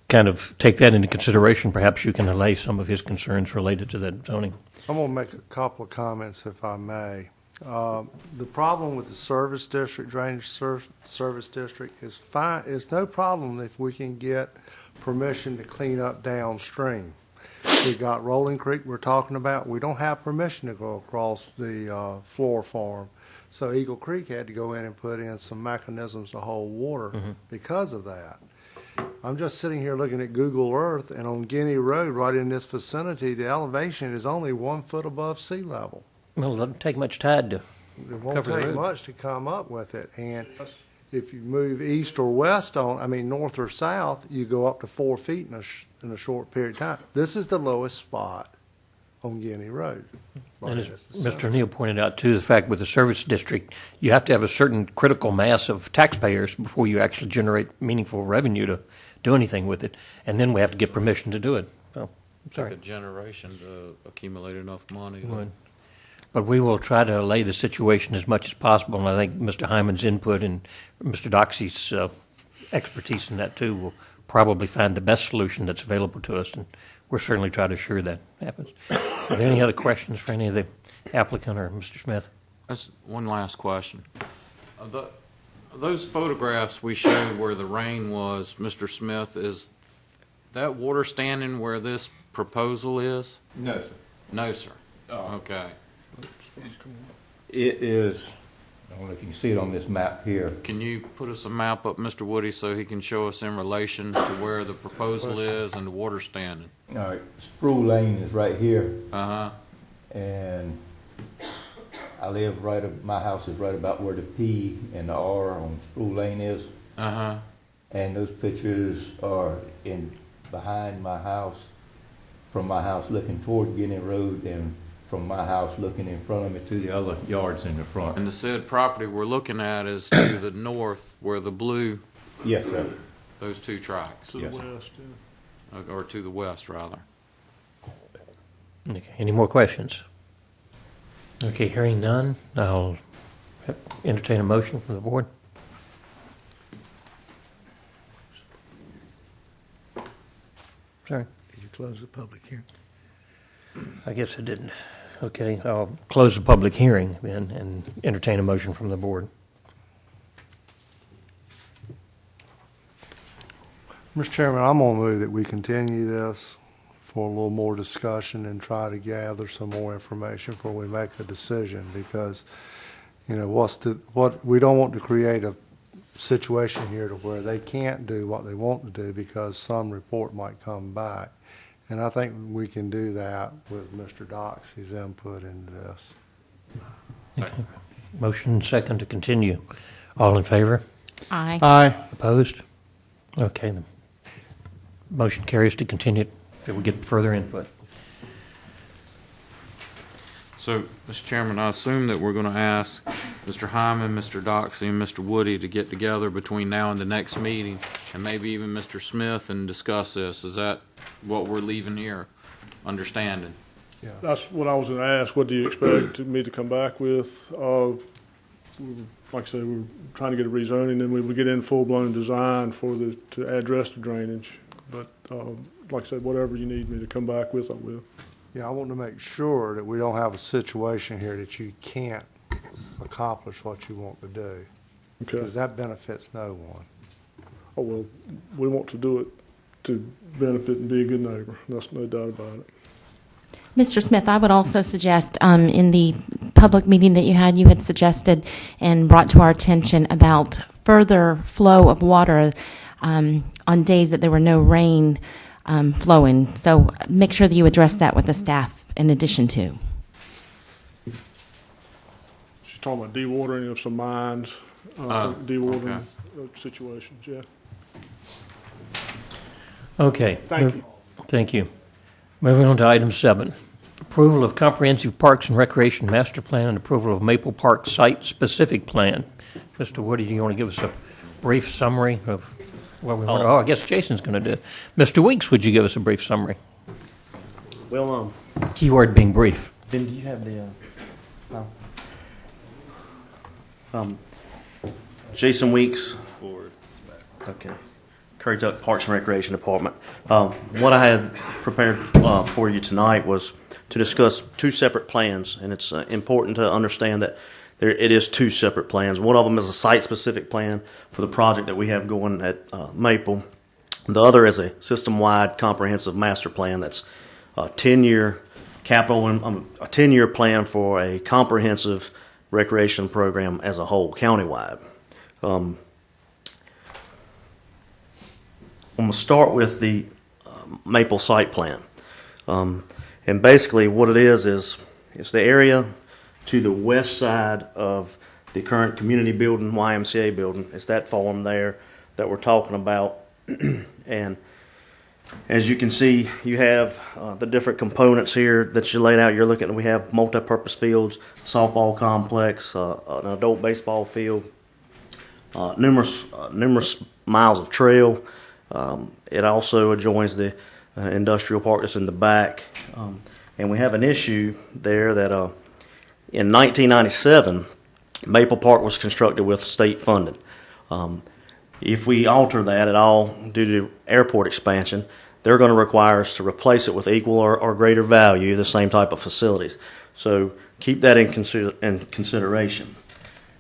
kind of take that into consideration, perhaps you can allay some of his concerns related to that zoning. I'm going to make a couple of comments, if I may. The problem with the service district, drainage service district, is fine. It's no problem if we can get permission to clean up downstream. We got Rolling Creek we're talking about. We don't have permission to go across the floor farm. So Eagle Creek had to go in and put in some mechanisms to hold water because of that. I'm just sitting here looking at Google Earth, and on Guinea Road, right in this vicinity, the elevation is only 1 foot above sea level. Well, it doesn't take much tide to It won't cover the take road. much to come up with it, If you move east or west north or south, you go up to 4 feet in a short period of time. This is the lowest spot on Guinea Road. And as Mr. Neal pointed out, too, the fact with the service district, you have to have a certain critical mass of taxpayers before you actually generate meaningful revenue to do anything with it. And then we have to get permission to do it. So, sorry. Take a generation to accumulate enough money. But we will try to allay the situation as much as possible, and I think Mr. Hyman's input and Mr. Doxey's expertise in that, too, will probably find the best solution that's available to us, and we're certainly trying to assure that happens. Are there any other questions for any of the applicant or Mr. Smith? That's one last question. Those photographs we showed where the rain was, Mr. Smith, is that water standing where this proposal is? No, sir. No, sir. Okay. It is, I don't know if you can see it on this map here. Can you put us a map up, Mr. Woody, so he can show us in relation to where the proposal is and the water standing? All right, Spruce Lane is right here. Uh-huh. And my house is right about where the P and the R on Spruce Lane is. Uh-huh. And those pictures are behind my house, from my house looking toward Guinea Road, and from my house looking in front of me to the other yards in the front. And the said property we're looking at is to the north, where the blue. Yes, sir. Those two tracks. To the west, yeah. Or to the west, rather. Okay. Any more questions? Okay, hearing none, I'll entertain a motion from the board. Sorry. Did you close the public hearing? I guess I didn't. Okay, I'll close the public hearing then and entertain a motion from the board. Mr. Chairman, I'm going to move that we continue this for a little more discussion and try to gather some more information before we make a decision, because, we don't want to create a situation here to where they can't do what they want to do because some report might come back. And I think we can do that with Mr. Doxey's input into this. Okay. Motion second to continue. All in favor? Aye. Aye. Opposed? Okay. The motion carries to continue till we get further input. So, Mr. Chairman, I assume that we're going to ask Mr. Hyman, Mr. Doxey, and Mr. Woody to get together between now and the next meeting, and maybe even Mr. Smith, and discuss this. Is that what we're leaving here, understanding? Yeah. That's what I was going to ask. What do you expect me to come back with? Like I said, we're trying to get a rezoning, and we will get in full-blown design to address the drainage. But like I said, whatever you need me to come back with, I will. Yeah, I want to make sure that we don't have a situation here that you can't accomplish what you want to do. Okay. Because that benefits no one. Oh, well, we want to do it to benefit and be a good neighbor. That's no doubt about it. Mr. Smith, I would also suggest in the public meeting that you had suggested and brought to our attention about further flow of water on days that there were no rain flowing. So make sure that you address that with the staff in addition to. She's talking about dewatering of some mines, dewatering situations, yeah. Okay. Thank you. Thank you. Moving on to item 7. Approval of Comprehensive Parks and Recreation Master Plan and approval of Maple Park Site-Specific Plan. Mr. Woody, do you want to give us a brief summary of what we want? I guess Jason's going to do it. Mr. Weeks, would you give us a brief summary? Well, Keyword being brief. Ben, do you have the, Jason Weeks. It's forward. Okay. Currituck Parks and Recreation Department. What I had prepared for you tonight was to discuss two separate plans, and it's important to understand that it is two separate plans. One of them is a site-specific plan for the project that we have going at Maple. The other is a system-wide comprehensive master plan that's a 10-year capital, a 10-year plan for a comprehensive recreation program as a whole, countywide. I'm going to start with the Maple site plan. And basically what it is it's the area to the west side of the current community building, YMCA building. It's that form there that we're talking about. And as you can see, you have the different components here that you laid out. You're looking at, we have multi-purpose fields, softball complex, an adult baseball field, numerous miles of trail. It also adjoins the industrial park that's in the back. And we have an issue there that in 1997, Maple Park was constructed with state funding. If we alter that at all due to airport expansion, they're going to require us to replace it with equal or greater value, the same type of facilities. So keep that in consideration.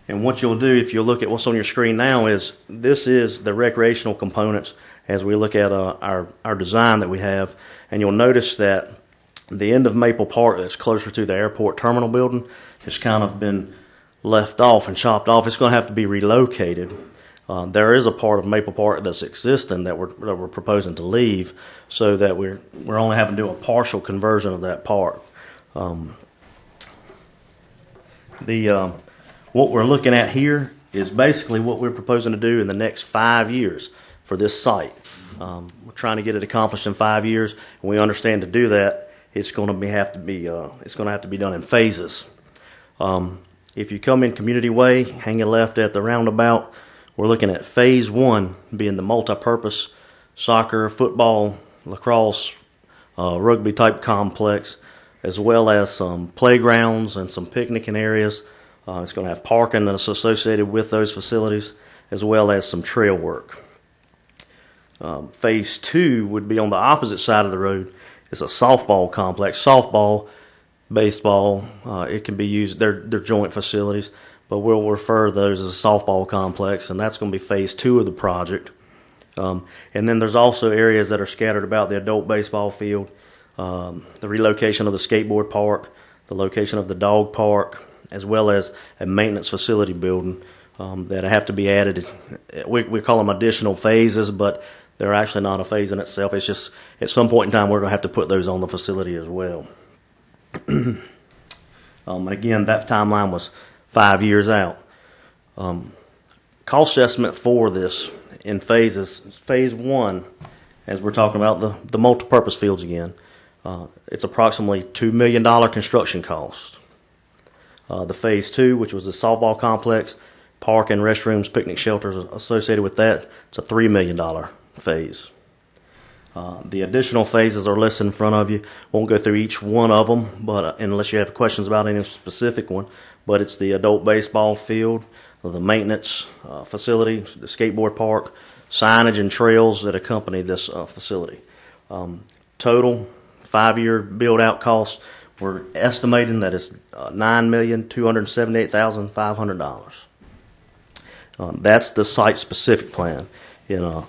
And what you'll do, if you look at what's on your screen now, is this is the recreational components as we look at our design that we have. And you'll notice that the end of Maple Park that's closer to the airport terminal building has kind of been left off and chopped off. It's going to have to be relocated. There is a part of Maple Park that's existing that we're proposing to leave, so that we're only having to do a partial conversion of that park. What we're looking at here is basically what we're proposing to do in the next 5 years for this site. We're trying to get it accomplished in 5 years, and we understand to do that it's going to have to be done in phases. If you come in Community Way, hanging left at the roundabout, we're looking at phase 1 being the multi-purpose soccer, football, lacrosse, rugby type complex, as well as some playgrounds and some picnicking areas. It's going to have parking that's associated with those facilities, as well as some trail work. Phase 2 would be on the opposite side of the road. It's a softball complex. Softball, baseball, it can be used, they're joint facilities, but we'll refer to those as a softball complex, and that's going to be phase 2 of the project. And then there's also areas that are scattered about the adult baseball field, the relocation of the skateboard park, the location of the dog park, as well as a maintenance facility building that have to be added. We call them additional phases, but they're actually not a phase in itself. It's just at some point in time we're going to have to put those on the facility as well. And again, that timeline was 5 years out. Cost estimate for this in phases. Phase 1, as we're talking about the multi-purpose fields again, it's approximately $2 million construction cost. The phase 2, which was the softball complex, park and restrooms, picnic shelters associated with that, it's a $3 million phase. The additional phases are listed in front of you. Won't go through each one of them, but unless you have questions about any specific one. But it's the adult baseball field, the maintenance facility, the skateboard park, signage and trails that accompany this facility. Total 5-year build-out cost, we're estimating that it's $9,278,500. That's the site-specific plan in a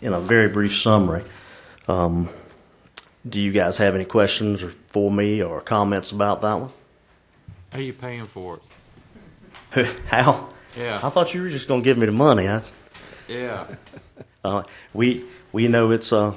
very brief summary. Do you guys have any questions for me or comments about that one? How are you paying for it? How? Yeah. I thought you were just going to give me the money. Yeah. We know it's a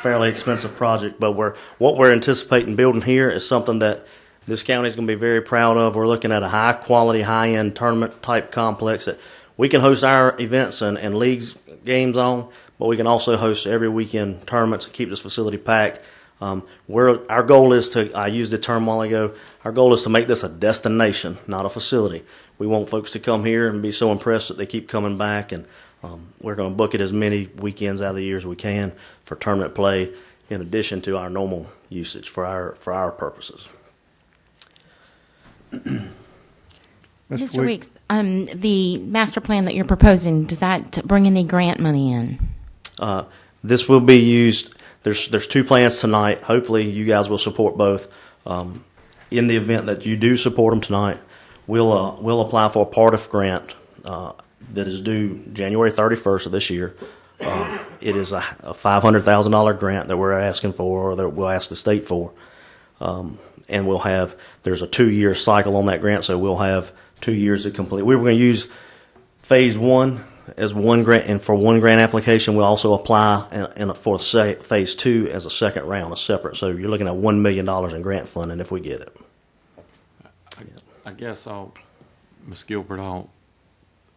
fairly expensive project, but what we're anticipating building here is something that this county is going to be very proud of. We're looking at a high quality, high end tournament type complex that we can host our events and leagues games on, but we can also host every weekend tournaments and keep this facility packed. Our goal is to, I used the term a while ago, our goal is to make this a destination, not a facility. We want folks to come here and be so impressed that they keep coming back, and we're going to book it as many weekends out of the year as we can for tournament play, in addition to our normal usage for our purposes. Mr. Weeks, the master plan that you're proposing, does that bring any grant money in? This will be used. There's 2 plans tonight. Hopefully, you guys will support both. In the event that you do support them tonight, we'll apply for a part-of grant that is due January 31st of this year. It is a $500,000 grant that we're asking for, or that we'll ask the state for. And there's a 2-year cycle on that grant, so we'll have 2 years to complete. We were going to use phase 1 as one grant, and for one grant application, we'll also apply for phase 2 as a second round, a separate. So you're looking at $1 million in grant funding if we get it. I guess I'll Ms. Gilbert, I'll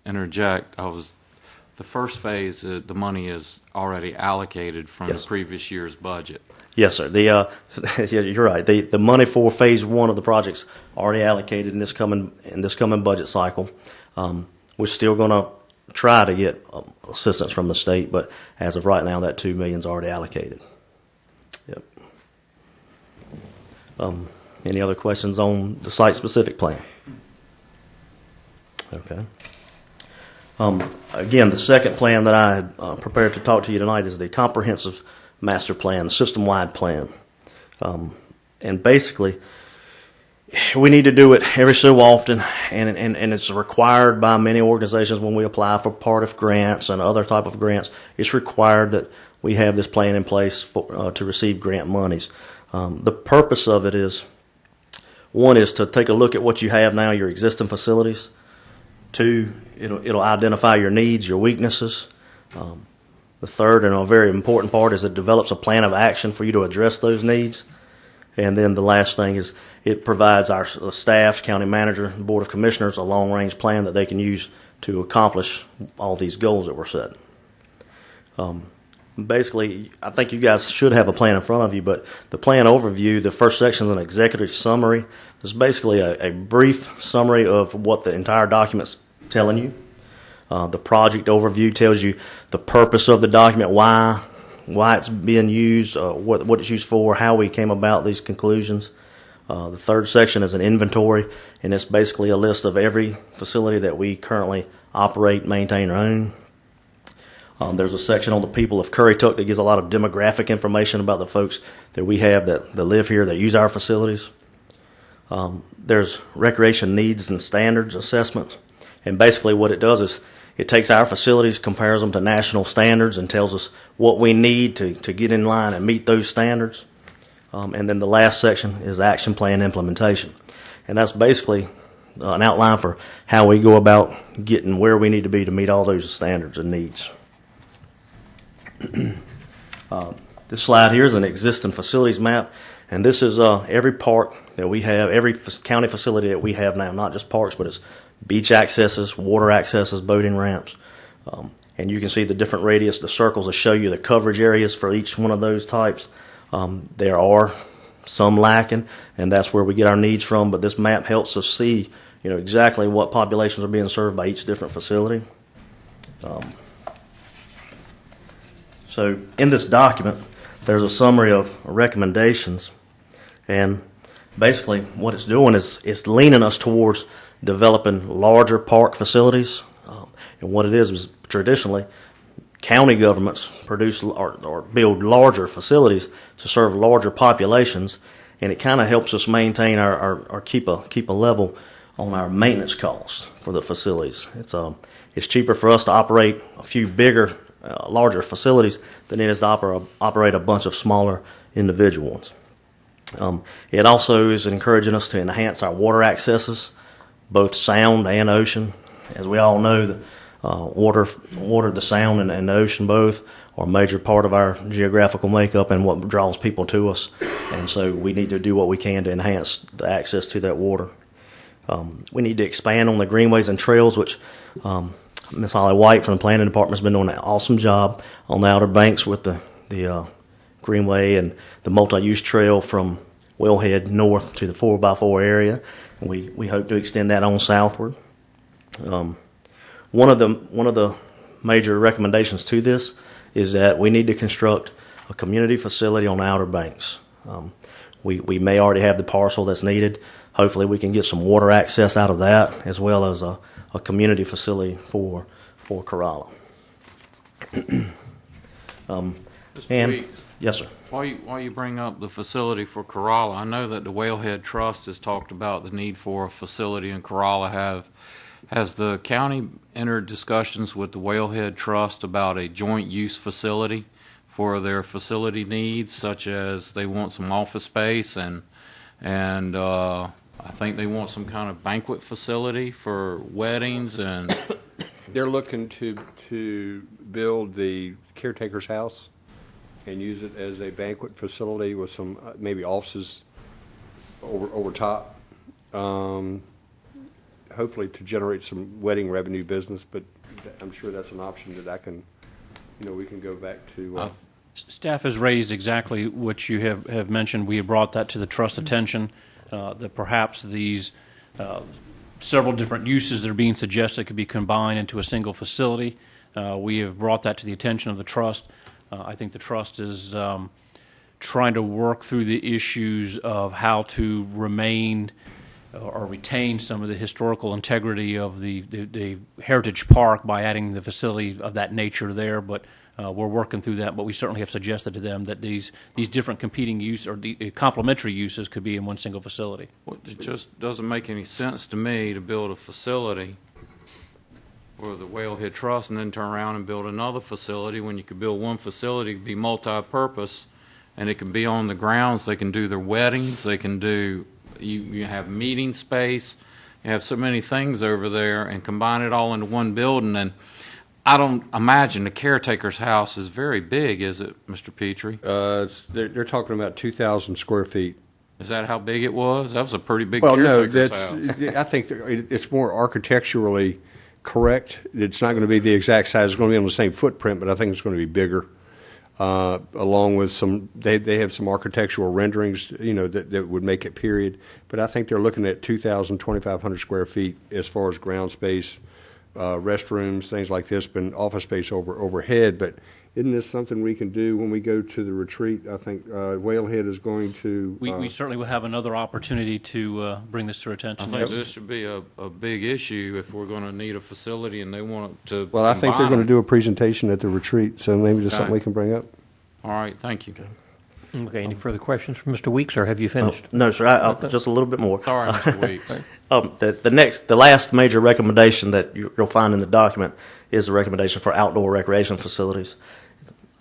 interject. The first phase, the money is already allocated from Yes. the previous year's budget. Yes, sir. Yeah, you're right. The money for phase one of the project's already allocated in this coming budget cycle. We're still going to try to get assistance from the state, but as of right now, that $2 million is already allocated. Yep. Any other questions on the site-specific plan? Okay. Again, the second plan that I had prepared to talk to you tonight is the comprehensive master plan, the system-wide plan. And basically, we need to do it every so often, and it's required by many organizations when we apply for part of grants and other type of grants. It's required that we have this plan in place to receive grant monies. The purpose of it is, one is to take a look at what you have now, your existing facilities. Two, it'll identify your needs, your weaknesses. The third, and a very important part, is it develops a plan of action for you to address those needs. And then the last thing is it provides our staff, county manager, board of commissioners a long-range plan that they can use to accomplish all these goals that were set. Basically, I think you guys should have a plan in front of you, but the plan overview, the first section is an executive summary. There's basically a brief summary of what the entire document's telling you. The project overview tells you the purpose of the document, why it's being used, what it's used for, how we came about these conclusions. The third section is an inventory, and it's basically a list of every facility that we currently operate, maintain, or own. There's a section on the people of Currituck that gives a lot of demographic information about the folks that we have that live here, that use our facilities. There's recreation needs and standards assessments. And basically what it does is it takes our facilities, compares them to national standards, and tells us what we need to get in line and meet those standards. And then the last section is action plan implementation. And that's basically an outline for how we go about getting where we need to be to meet all those standards and needs. This slide here is an existing facilities map, and this is every park that we have, every county facility that we have now, not just parks, but it's beach accesses, water accesses, boating ramps. And you can see the different radius, the circles that show you the coverage areas for each one of those types. There are some lacking, and that's where we get our needs from, but this map helps us see exactly what populations are being served by each different facility. So in this document, there's a summary of recommendations, and basically what it's doing is it's leaning us towards developing larger park facilities. And what it is traditionally county governments produce or build larger facilities to serve larger populations, and it kind of helps us maintain or keep a level on our maintenance costs for the facilities. It's cheaper for us to operate a few bigger, larger facilities than it is to operate a bunch of smaller individual ones. It also is encouraging us to enhance our water accesses, both sound and ocean. As we all know, the water, the sound, and the ocean both are a major part of our geographical makeup and what draws people to us. And so we need to do what we can to enhance the access to that water. We need to expand on the greenways and trails, which Ms. Holly White from the planning department has been doing an awesome job on the Outer Banks with the greenway and the multi-use trail from Wellhead north to the 4x4 area. And we hope to extend that on southward. One of the major recommendations to this is that we need to construct a community facility on the Outer Banks. We may already have the parcel that's needed. Hopefully we can get some water access out of that, as well as a community facility for Corolla. Mr. Weeks, yes, sir. While you bring up the facility for Corolla, I know that the Whalehead Trust has talked about the need for a facility in Corolla. Has the county entered discussions with the Whalehead Trust about a joint use facility for their facility needs, such as they want some office space and I think they want some kind of banquet facility for weddings and. They're looking to build the caretaker's house and use it as a banquet facility with some maybe offices over top. hopefully to generate some wedding revenue business, but I'm sure that's an option that we can go back to. Staff has raised exactly what you have mentioned. We have brought that to the trust's attention, that perhaps these several different uses that are being suggested could be combined into a single facility. We have brought that to the attention of the trust. I think the trust is trying to work through the issues of how to remain or retain some of the historical integrity of the Heritage Park by adding the facility of that nature there, but we're working through that. But we certainly have suggested to them that these different competing use or the complementary uses could be in one single facility. Well, it just doesn't make any sense to me to build a facility for the Whalehead Trust and then turn around and build another facility when you could build one facility to be multi-purpose, and it can be on the grounds. They can do their weddings. They can do, you have meeting space. You have so many things over there, and combine it all into one building. And I don't imagine the caretaker's house is very big, is it, Mr. Petrie? They're talking about 2,000 square feet. Is that how big it was? That was a pretty big no, caretaker's house. I think it's more architecturally correct. It's not going to be the exact size. It's going to be on the same footprint, but I think it's going to be bigger. Along with some, they have some architectural renderings, that would make it period. But I think they're looking at 2,000, 2,500 square feet as far as ground space, restrooms, things like this, but office space overhead. But isn't this something we can do when we go to the retreat? I think Whalehead is going to. We certainly will have another opportunity to bring this to our attention. I think this should be a big issue if we're going to need a facility and they want to. Well, I think they're going to do a presentation at the retreat, so maybe just Okay. something we can bring up. All right, thank you. Okay, any further questions from Mr. Weeks, or have you finished? No, sir. I'll just a little bit more. Sorry, Mr. Weeks. The last major recommendation that you'll find in the document is the recommendation for outdoor recreation facilities.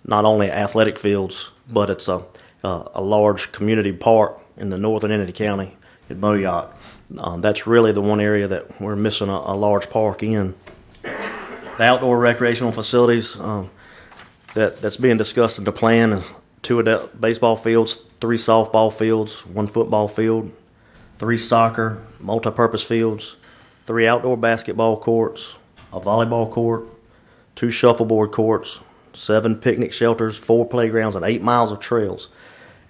Not only athletic fields, but it's a large community park in the northern end of the county in Moyock. That's really the one area that we're missing a large park in. The outdoor recreational facilities that's being discussed in the plan is 2 adult baseball fields, 3 softball fields, 1 football field, 3 soccer multi-purpose fields, 3 outdoor basketball courts, a volleyball court, 2 shuffleboard courts, 7 picnic shelters, 4 playgrounds, and 8 miles of trails.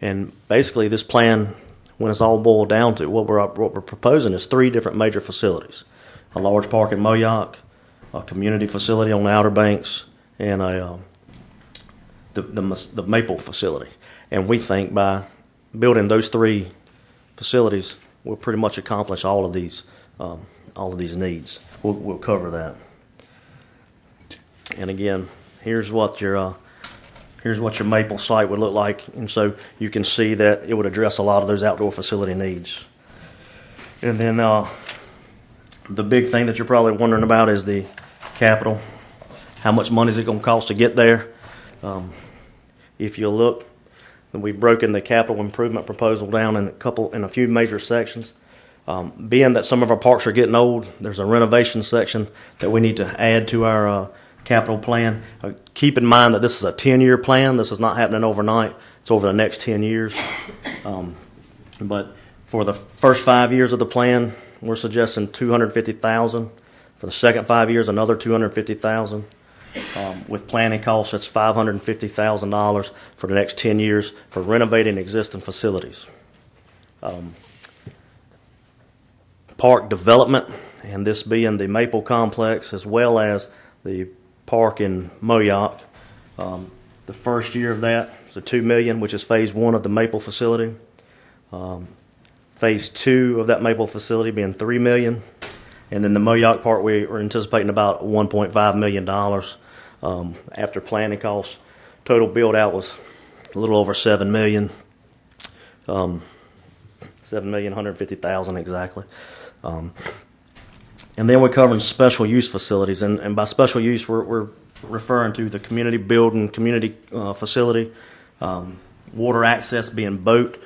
And basically, this plan, when it's all boiled down to, what we're proposing is 3 different major facilities: a large park in Moyock, a community facility on the Outer Banks, and the Maple facility. And we think by building those 3 facilities, we'll pretty much accomplish all of these needs. We'll cover that. And again, here's what your Maple site would look like, and so you can see that it would address a lot of those outdoor facility needs. And then the big thing that you're probably wondering about is the capital. How much money is it going to cost to get there? If you look, we've broken the capital improvement proposal down in a few major sections. Being that some of our parks are getting old, there's a renovation section that we need to add to our capital plan. Keep in mind that this is a 10-year plan. This is not happening overnight. It's over the next 10 years. But for the first 5 years of the plan, we're suggesting $250,000. For the second 5 years, another $250,000. With planning costs, that's $550,000 for the next 10 years for renovating existing facilities. Park development, and this being the Maple Complex as well as the park in Moyock. The first year of that is $2 million, which is phase 1 of the Maple facility. Phase 2 of that Maple facility being $3 million. And then the Moyock Park, we are anticipating about $1.5 million after planning costs. Total build out was a little over $7 million. $7,150,000 exactly. And then we're covering special use facilities, and by special use we're referring to the community building, community facility, water access being boat,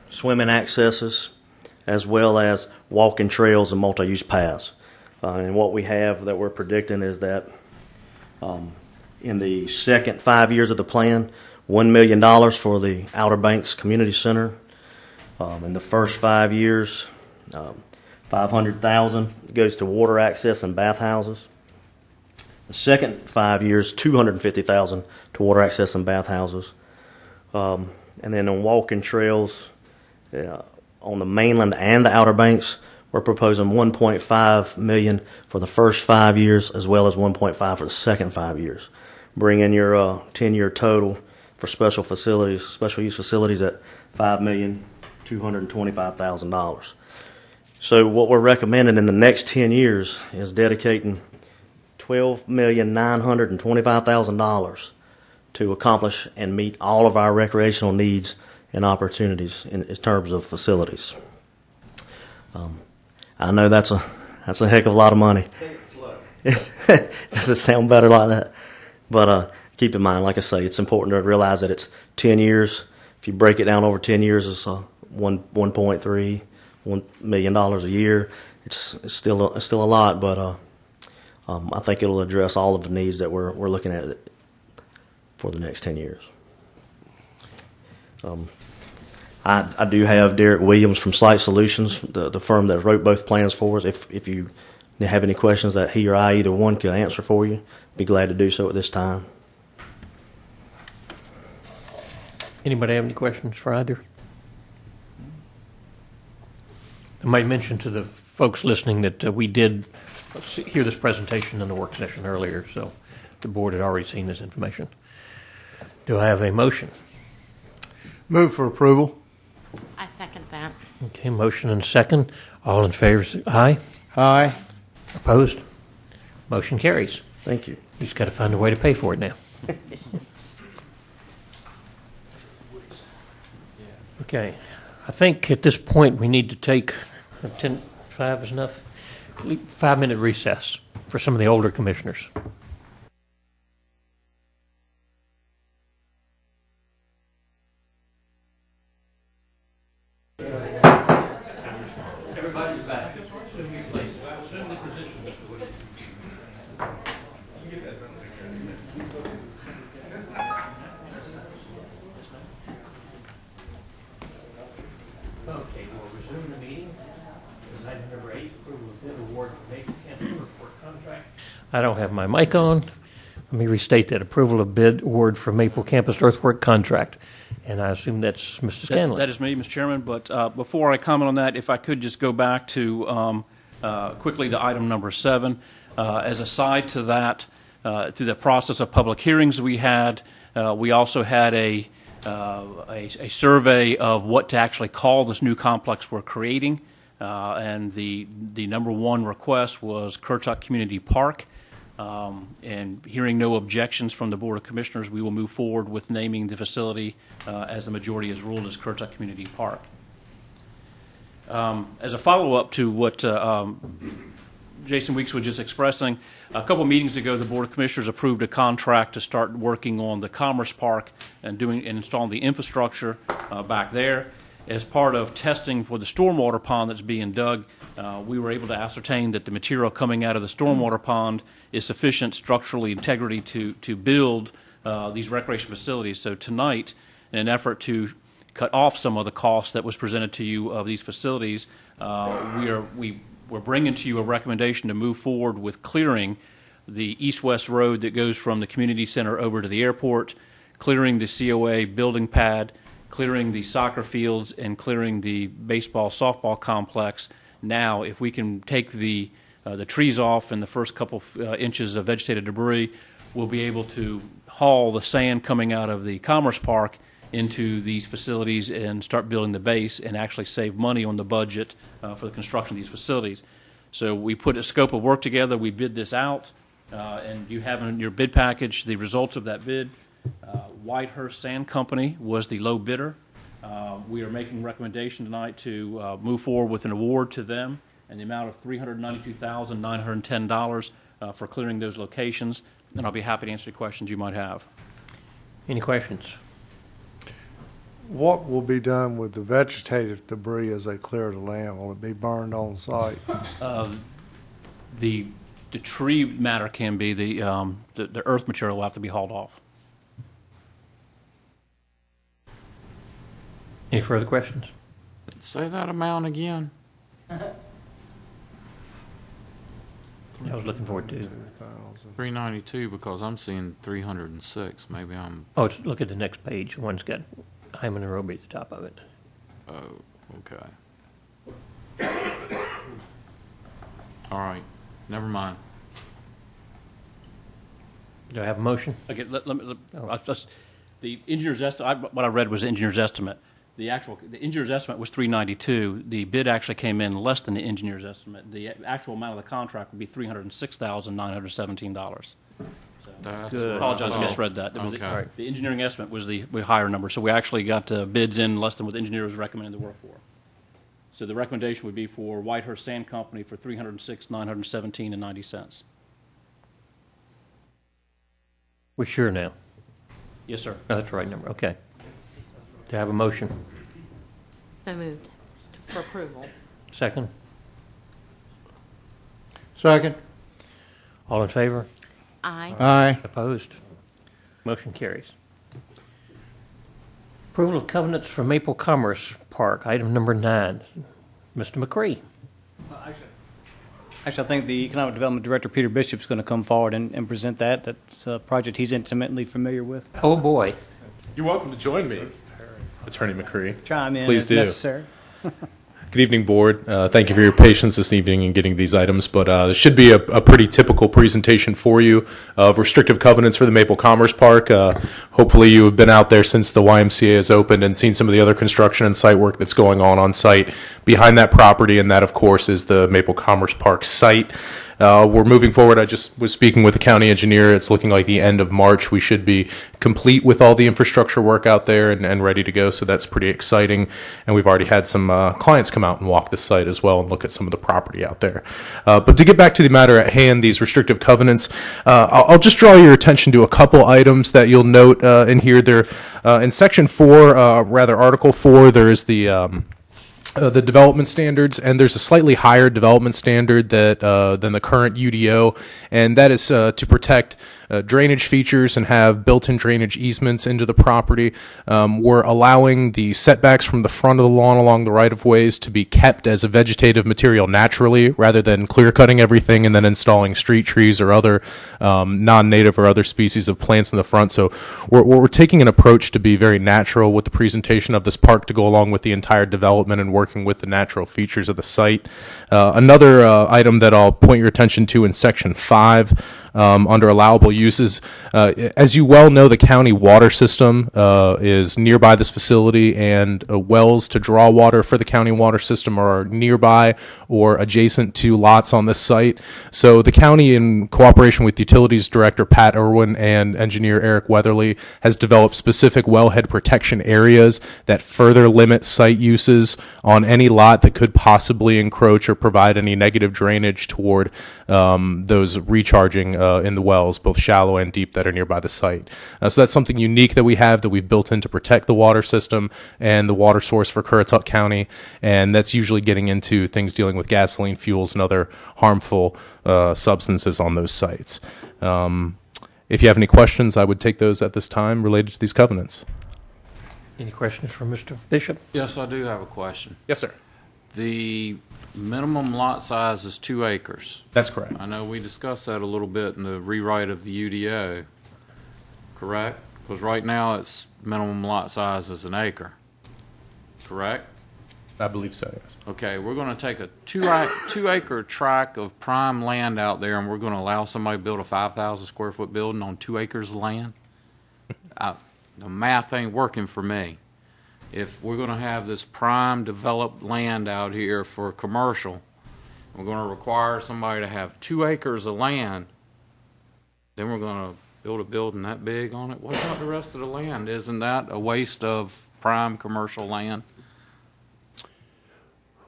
swimming accesses, as well as walking trails and multi-use paths. And what we have that we're predicting is that in the second 5 years of the plan, $1 million for the Outer Banks Community Center. In the first 5 years, $500,000 goes to water access and bathhouses. The second 5 years, $250,000 to water access and bathhouses. And then on walking trails, on the mainland and the Outer Banks, we're proposing $1.5 million for the first 5 years, as well as $1.5 for the second 5 years, bringing your 10-year total for special use facilities at $5,225,000. So what we're recommending in the next 10 years is dedicating $12,925,000 to accomplish and meet all of our recreational needs and opportunities in terms of facilities. I know that's a heck of a lot of money. Say it slow. Does it sound better like that? But keep in mind, like I say, it's important to realize that it's 10 years. If you break it down over 10 years, it's $1.3 million a year. It's still a lot, but I think it'll address all of the needs that we're looking at for the next 10 years. I do have Derek Williams from Site Solutions, the firm that wrote both plans for us. If you have any questions that he or I, either one, could answer for you, be glad to do so at this time. Anybody have any questions for either? I might mention to the folks listening that we did hear this presentation in the work session earlier, so the board had already seen this information. Do I have a motion? Move for approval. I second that. Okay, motion and second. All in favor, say aye. Aye. Opposed? Motion carries. Thank you. You just got to find a way to pay for it now. Okay, I think at this point we need to take 5 is enough. 5-minute recess for some of the older commissioners. Everybody's back. Assume your place. Assume the position, Mr. Woody. Okay, we'll resume the meeting. This is item number 8, approval of bid award for Maple Campus Earthwork contract. I don't have my mic on. Let me restate that. Approval of bid award for Maple Campus Earthwork contract. And I assume that's Mr. Scanlon. That is me, Mr. Chairman. But before I comment on that, if I could just go back to quickly to item number 7. As a side to that, through the process of public hearings we had, we also had a survey of what to actually call this new complex we're creating. And the number one request was Currituck Community Park. And hearing no objections from the Board of Commissioners, we will move forward with naming the facility as the majority has ruled as Currituck Community Park. As a follow-up to what Jason Weeks was just expressing, a couple meetings ago, the Board of Commissioners approved a contract to start working on the Commerce Park and installing the infrastructure back there. As part of testing for the stormwater pond that's being dug, we were able to ascertain that the material coming out of the stormwater pond is sufficient structurally integrity to build these recreation facilities. So tonight, in an effort to cut off some of the costs that was presented to you of these facilities, we're bringing to you a recommendation to move forward with clearing the east-west road that goes from the community center over to the airport, clearing the COA building pad, clearing the soccer fields, and clearing the baseball, softball complex. Now, if we can take the trees off and the first couple inches of vegetated debris, we'll be able to haul the sand coming out of the Commerce Park into these facilities and start building the base and actually save money on the budget for the construction of these facilities. So we put a scope of work together. We bid this out, and you have in your bid package the results of that bid. Whitehurst Sand Company was the low bidder. We are making recommendation tonight to move forward with an award to them in the amount of $392,910 for clearing those locations, and I'll be happy to answer any questions you might have. Any questions? What will be done with the vegetative debris as they clear the land? Will it be burned on site? The tree matter can be the earth material will have to be hauled off. Any further questions? Say that amount again. I was looking forward to. 392 because I'm seeing 306. Maybe I'm. Oh, look at the next page. One's got Hyman and Roby at the top of it. Oh, okay. All right. Never mind. Do I have a motion? Okay, the engineer's estimate, what I read was the engineer's estimate. The engineer's estimate was 392. The bid actually came in less than the engineer's estimate. The actual amount of the contract would be $306,917. I apologize, I misread that. It was the engineering estimate was the higher number, so we actually got bids in less than what the engineer was recommending the work for. So the recommendation would be for Whitehurst Sand Company for $306,917.90. We're sure now? Yes, sir. Oh, that's the right number. Okay. To have a motion. So moved for approval. Second? Second. All in favor? Aye. Aye. Opposed? Motion carries. Approval of covenants for Maple Commerce Park, item number 9. Mr. McCree. Actually, I think the Economic Development Director, Peter Bishop, is going to come forward and present that. That's a project he's intimately familiar with. Oh, boy. You're welcome to join me, Attorney McCree. Chime in Please if do. necessary. Good evening, Board. Thank you for your patience this evening in getting these items, but this should be a pretty typical presentation for you of restrictive covenants for the Maple Commerce Park. Hopefully you have been out there since the YMCA has opened and seen some of the other construction and site work that's going on site behind that property, and that, of course, is the Maple Commerce Park site. We're moving forward. I just was speaking with the county engineer. It's looking like the end of March. We should be complete with all the infrastructure work out there and ready to go, so that's pretty exciting. And we've already had some clients come out and walk the site as well and look at some of the property out there. But to get back to the matter at hand, these restrictive covenants, I'll just draw your attention to a couple items that you'll note in here. There, in Section 4, Article 4, there is the development standards, and there's a slightly higher development standard than the current UDO, and that is to protect drainage features and have built-in drainage easements into the property. We're allowing the setbacks from the front of the lawn along the right-of-ways to be kept as a vegetative material naturally, rather than clear-cutting everything and then installing street trees or other non-native or other species of plants in the front. So we're taking an approach to be very natural with the presentation of this park to go along with the entire development and working with the natural features of the site. Another item that I'll point your attention to in Section 5, under allowable uses. As you well know, the county water system is nearby this facility, and wells to draw water for the county water system are nearby or adjacent to lots on this site. So the county, in cooperation with Utilities Director Pat Irwin and Engineer Eric Weatherly, has developed specific wellhead protection areas that further limit site uses on any lot that could possibly encroach or provide any negative drainage toward those recharging in the wells, both shallow and deep, that are nearby the site. So that's something unique that we have that we've built in to protect the water system and the water source for Currituck County, and that's usually getting into things dealing with gasoline, fuels, and other harmful substances on those sites. If you have any questions, I would take those at this time related to these covenants. Any questions for Mr. Bishop? Yes, I do have a question. Yes, sir. The minimum lot size is 2 acres. That's correct. I know we discussed that a little bit in the rewrite of the UDO, correct? Because right now it's minimum lot size is 1 acre, correct? I believe so, yes. Okay, we're going to take a 2-acre tract of prime land out there, and we're going to allow somebody to build a 5,000 square foot building on 2 acres of land? The math ain't working for me. If we're going to have this prime developed land out here for commercial, we're going to require somebody to have 2 acres of land, then we're going to build a building that big on it. What about the rest of the land? Isn't that a waste of prime commercial land?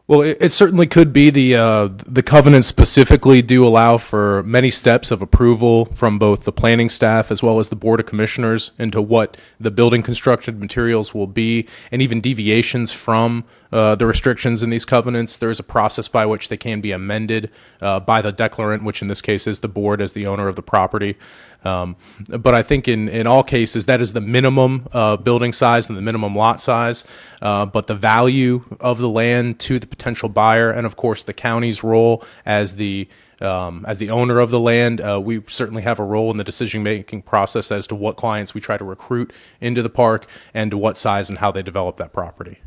Well, it certainly could be. The covenants specifically do allow for many steps of approval from both the planning staff as well as the Board of Commissioners into what the building construction materials will be, and even deviations from the restrictions in these covenants. There is a process by which they can be amended by the declarant, which in this case is the board as the owner of the property. But I think in all cases, that is the minimum building size and the minimum lot size. But the value of the land to the potential buyer, and of course the county's role as the owner of the land. We certainly have a role in the decision-making process as to what clients we try to recruit into the park and to what size and how they develop that property.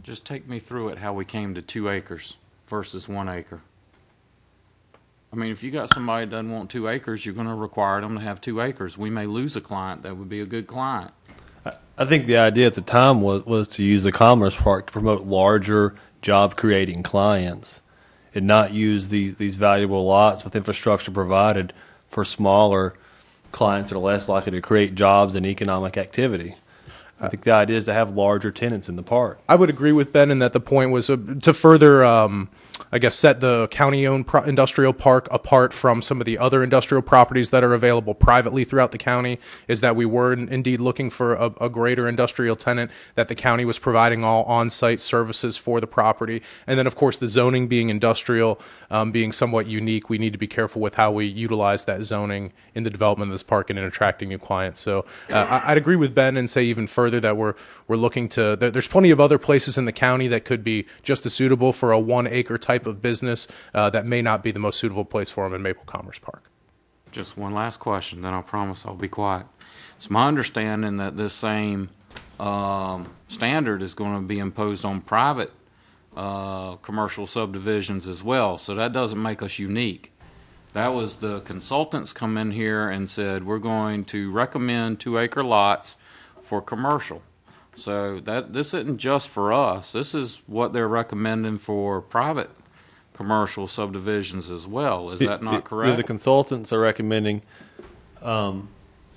Just take me through it, how we came to 2 acres versus 1 acre. I mean, if you got somebody that doesn't want 2 acres, you're going to require them to have 2 acres. We may lose a client that would be a good client. I think the idea at the time was to use the Commerce Park to promote larger job-creating clients and not use these valuable lots with infrastructure provided for smaller clients that are less likely to create jobs and economic activity. I think the idea is to have larger tenants in the park. I would agree with Ben in that the point was to further, I guess, set the county-owned industrial park apart from some of the other industrial properties that are available privately throughout the county, is that we were indeed looking for a greater industrial tenant, that the county was providing all on-site services for the property. And then, of course, the zoning being industrial, being somewhat unique, we need to be careful with how we utilize that zoning in the development of this park and in attracting new clients. So I'd agree with Ben and say even further that we're looking to, there's plenty of other places in the county that could be just as suitable for a 1 acre type of business that may not be the most suitable place for them in Maple Commerce Park. Just one last question, then I promise I'll be quiet. It's my understanding that this same standard is going to be imposed on private commercial subdivisions as well, so that doesn't make us unique. That was the consultants come in here and said, we're going to recommend 2 acre lots for commercial. So this isn't just for us. This is what they're recommending for private commercial subdivisions as well. Is that not correct? The consultants are recommending,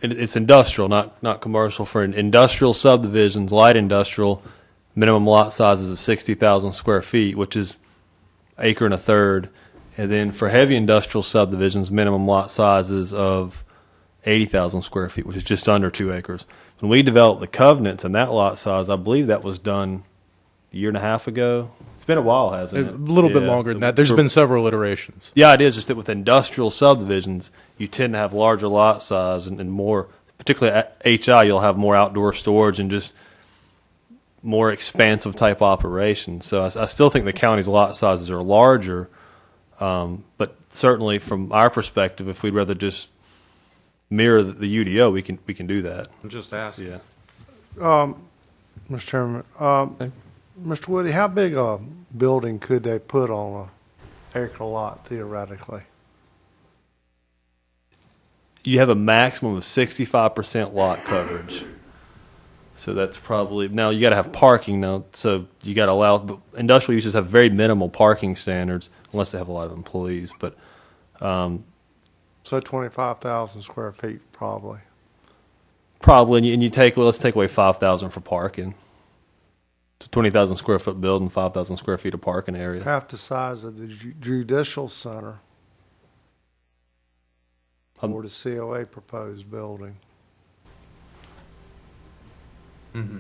it's industrial, not commercial, for industrial subdivisions, light industrial, minimum lot sizes of 60,000 square feet, which is 1.25 acres. And then for heavy industrial subdivisions, minimum lot sizes of 80,000 square feet, which is just under 2 acres. When we developed the covenants and that lot size, I believe that was done a year and a half ago. It's been a while, hasn't it? A little bit longer than that. There's been several iterations. The idea is just that with industrial subdivisions, you tend to have larger lot size and more, particularly at HI, you'll have more outdoor storage and just more expansive type operations. So I still think the county's lot sizes are larger, but certainly from our perspective, if we'd rather just mirror the UDO, we can do that. I'm just asking. Yeah. Mr. Chairman, Mr. Woody, how big a building could they put on a acre lot theoretically? You have a maximum of 65% lot coverage. So that's probably, now you got to have parking now, so you got to allow, but industrial uses have very minimal parking standards unless they have a lot of employees, but so 25,000 square feet probably. Probably, and you take, well, let's take away 5,000 for parking. It's a 20,000 square foot building, 5,000 square feet of parking area. Half the size of the judicial center or the COA proposed building. Mm-hmm.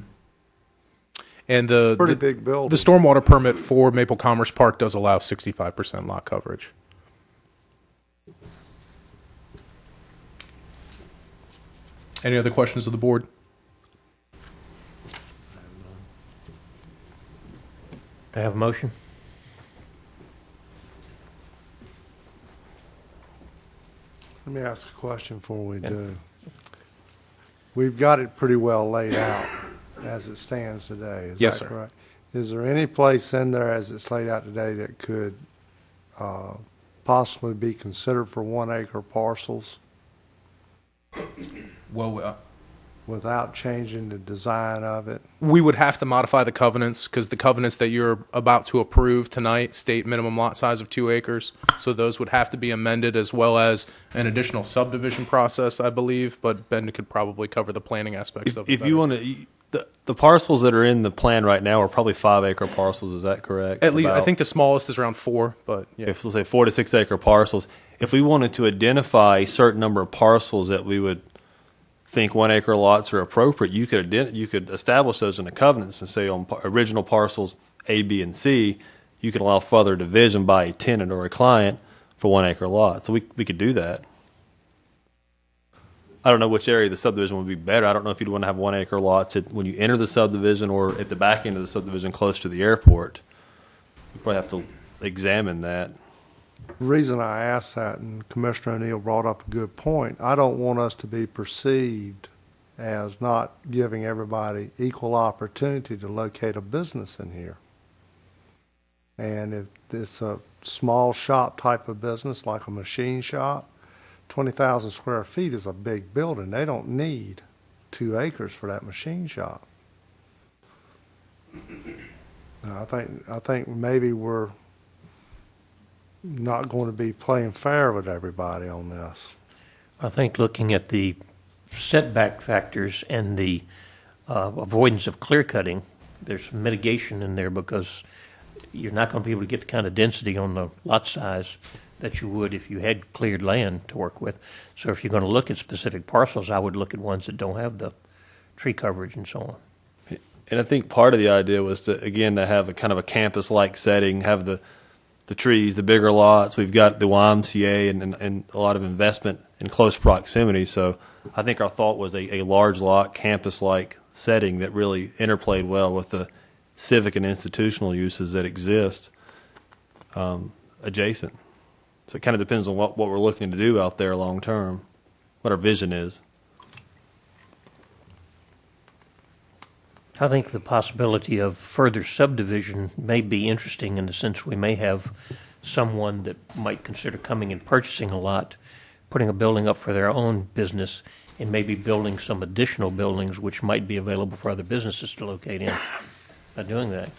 And the pretty big building. The stormwater permit for Maple Commerce Park does allow 65% lot coverage. Any other questions of the board? Do I have a motion? Let me ask a question before we do. We've got it pretty well laid out as it stands today. Is Yes, that sir. correct? Is there any place in there as it's laid out today that could possibly be considered for 1 acre parcels? Well, without changing the design of it? we would have to modify the covenants because the covenants that you're about to approve tonight state minimum lot size of 2 acres. So those would have to be amended as well as an additional subdivision process, I believe. But Ben could probably cover the planning aspects of it. If you want to, the parcels that are in the plan right now are probably 5 acre parcels. Is that correct? At least, I think the smallest is around 4, but yeah. If, let's say, 4 to 6 acre parcels, if we wanted to identify a certain number of parcels that we would think 1 acre lots are appropriate, you could establish those in the covenants and say on original parcels A, B, and C, you can allow further division by a tenant or a client for 1 acre lot. So we could do that. I don't know which area of the subdivision would be better. I don't know if you'd want to have 1 acre lots when you enter the subdivision or at the back end of the subdivision close to the airport. You probably have to examine that. The reason I asked that, and Commissioner O'Neill brought up a good point, I don't want us to be perceived as not giving everybody equal opportunity to locate a business in here. And if it's a small shop type of business, like a machine shop, 20,000 square feet is a big building. They don't need 2 acres for that machine shop. I think maybe we're not going to be playing fair with everybody on this. I think looking at the setback factors and the avoidance of clear cutting, there's some mitigation in there because you're not going to be able to get the kind of density on the lot size that you would if you had cleared land to work with. So if you're going to look at specific parcels, I would look at ones that don't have the tree coverage and so on. And I think part of the idea was to have a kind of a campus-like setting, have the trees, the bigger lots. We've got the YMCA and a lot of investment in close proximity. So I think our thought was a large lot, campus-like setting that really interplayed well with the civic and institutional uses that exist adjacent. So it kind of depends on what we're looking to do out there long term, what our vision is. I think the possibility of further subdivision may be interesting in the sense we may have someone that might consider coming and purchasing a lot, putting a building up for their own business, and maybe building some additional buildings which might be available for other businesses to locate in by doing that.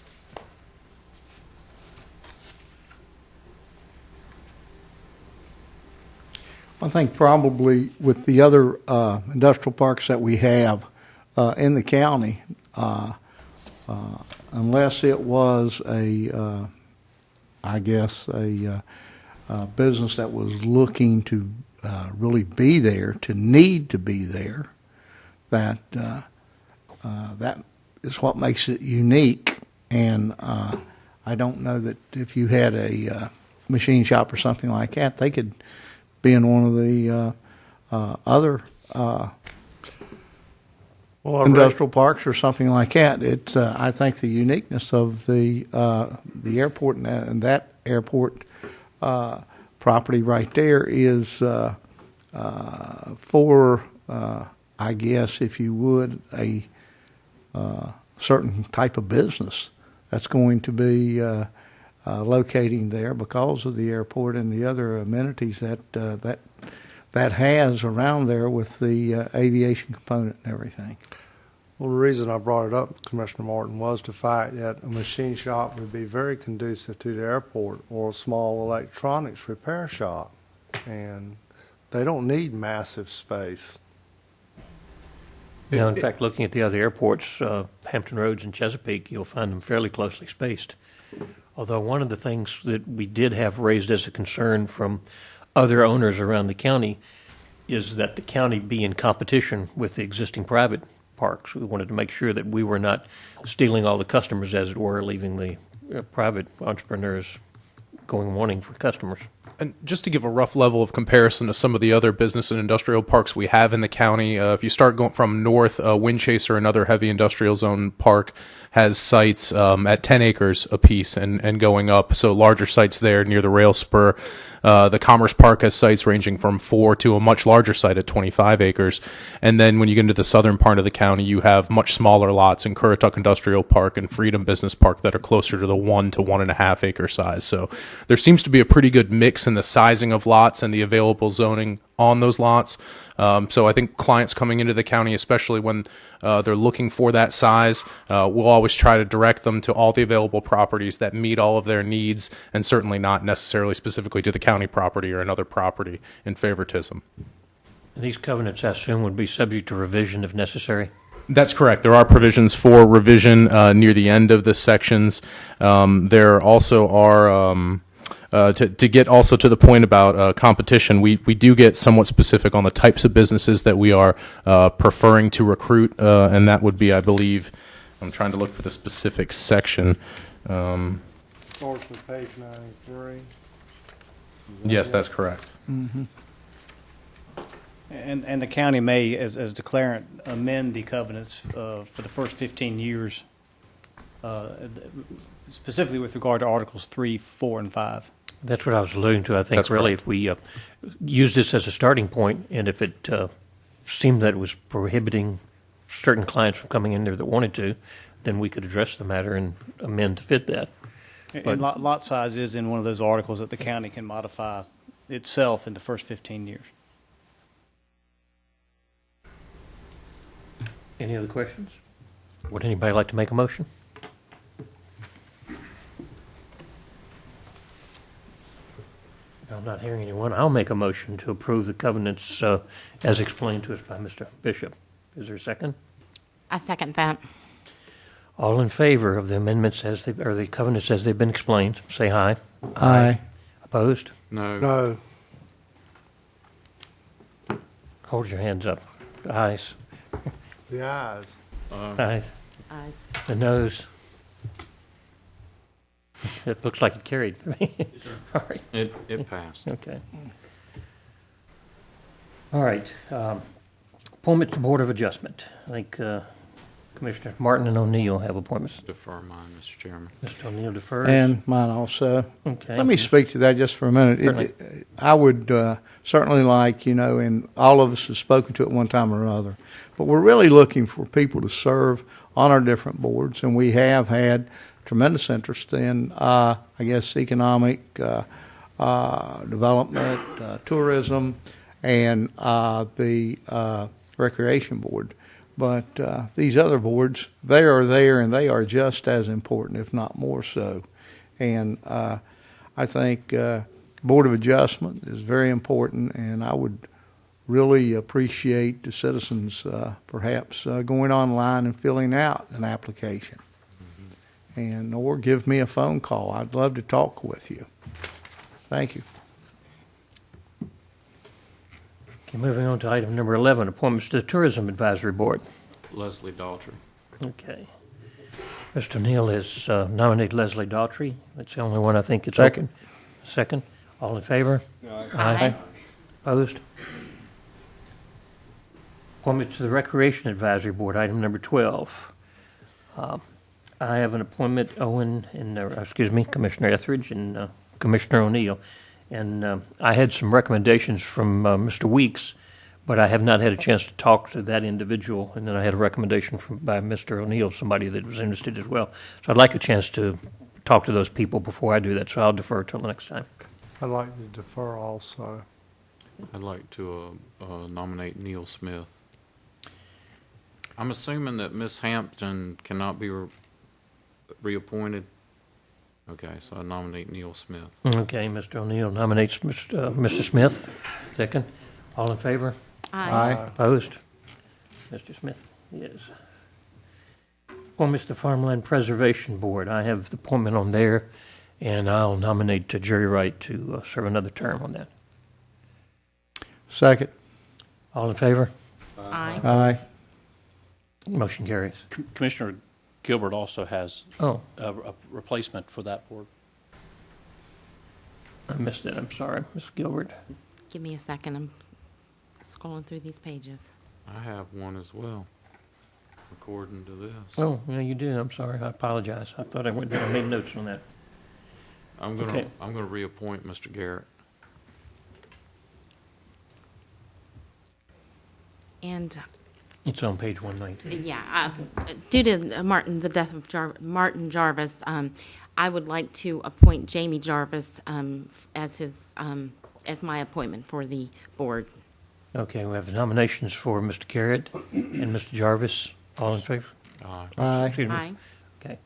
I think probably with the other industrial parks that we have in the county, unless it was a business that was looking to really be there, to need to be there, that is what makes it unique. And I don't know that if you had a machine shop or something like that, they could be in one of the other industrial parks or something like that. It's I think the uniqueness of the airport and that airport property right there is for I guess if you would a certain type of business that's going to be locating there because of the airport and the other amenities that has around there with the aviation component and everything. Well, the reason I brought it up, Commissioner Martin, was the fact that a machine shop would be very conducive to the airport, or a small electronics repair shop, and they don't need massive space. You know, in fact, looking at the other airports, Hampton Roads and Chesapeake, you'll find them fairly closely spaced. Although one of the things that we did have raised as a concern from other owners around the county is that the county be in competition with the existing private parks. We wanted to make sure that we were not stealing all the customers, as it were, leaving the private entrepreneurs going wanting for customers. And just to give a rough level of comparison to some of the other business and industrial parks we have in the county, if you start going from north, Windchaser, another heavy industrial zone park, has sites at 10 acres apiece and going up, so larger sites there near the rail spur. The Commerce Park has sites ranging from 4 to a much larger site at 25 acres. And then when you get into the southern part of the county, you have much smaller lots in Currituck Industrial Park and Freedom Business Park that are closer to the 1 to 1.5 acre size. So there seems to be a pretty good mix in the sizing of lots and the available zoning on those lots. So I think clients coming into the county, especially when they're looking for that size, we'll always try to direct them to all the available properties that meet all of their needs, and certainly not necessarily specifically to the county property or another property in favoritism. These covenants, I assume, would be subject to revision if necessary? That's correct. There are provisions for revision near the end of the sections. There also are... To get also to the point about competition, we do get somewhat specific on the types of businesses that we are preferring to recruit, and that would be, I believe, I'm trying to look for the specific section. Starts with page 93. Yes, that's correct. Mm-hmm. And the county may, as declarant, amend the covenants for the first 15 years, specifically with regard to Articles 3, 4, and 5. That's what I was alluding to. I think That's really correct. if we use this as a starting point, and if it seemed that it was prohibiting certain clients from coming in there that wanted to, then we could address the matter and amend to fit that. And lot size is in one of those articles that the county can modify itself in the first 15 years. Any other questions? Would anybody like to make a motion? I'm not hearing anyone. I'll make a motion to approve the covenants as explained to us by Mr. Bishop. Is there a second? I second that. All in favor of the amendments or the covenants as they've been explained, say aye. Aye. Opposed? No. No. Hold your hands up. Ayes. The ayes. Ayes. Ayes. The noes. It looks like it carried. All right. It passed. Okay. All right. Appointment to Board of Adjustment. I think Commissioners Martin and O'Neill have appointments. Defer mine, Mr. Chairman. Mr. O'Neill defers. And mine also. Okay. Let me speak to that just for a minute. Certainly. I would certainly like, and all of us have spoken to it one time or another, but we're really looking for people to serve on our different boards, and we have had tremendous interest in, economic development, tourism, and the recreation board. But these other boards, they are there, and they are just as important, if not more so. And I think Board of Adjustment is very important, and I would really appreciate the citizens perhaps going online and filling out an application. And or give me a phone call. I'd love to talk with you. Thank you. Okay, moving on to item number 11, appointments to the Tourism Advisory Board. Leslie Daughtry. Okay. Mr. O'Neill has nominated Leslie Daughtry. That's the only one I think that's Second. open. Second. All in favor? Aye. Opposed? Appointment to the Recreation Advisory Board, item number 12. I have an appointment, Commissioner Etheridge and Commissioner O'Neill. And I had some recommendations from Mr. Weeks, but I have not had a chance to talk to that individual. And then I had a recommendation by Mr. O'Neill, somebody that was interested as well. So I'd like a chance to talk to those people before I do that, so I'll defer till the next time. I'd like to defer also. I'd like to nominate Neil Smith. I'm assuming that Miss Hampton cannot be reappointed. Okay, so I nominate Neil Smith. Okay, Mr. O'Neill nominates Mr. Smith. Second. All in favor? Aye. Opposed? Mr. Smith, yes. Appointments to Farmland Preservation Board. I have the appointment on there, and I'll nominate Jerry Wright to serve another term on that. Second. All in favor? Aye. Aye. Motion carries. Commissioner Gilbert also has Oh, a replacement for that board. I missed it. I'm sorry, Ms. Gilbert. Give me a second. I'm scrolling through these pages. I have one as well, according to this. Oh, yeah, you do. I'm sorry. I apologize. I thought I made notes on that. I'm Okay. gonna reappoint Mr. Garrett. And It's on page 119. yeah, due to the death of Martin Jarvis, I would like to appoint Jamie Jarvis as my appointment for the board. Okay, we have nominations for Mr. Garrett and Mr. Jarvis. All in favor? Aye. Excuse me. Aye. Okay.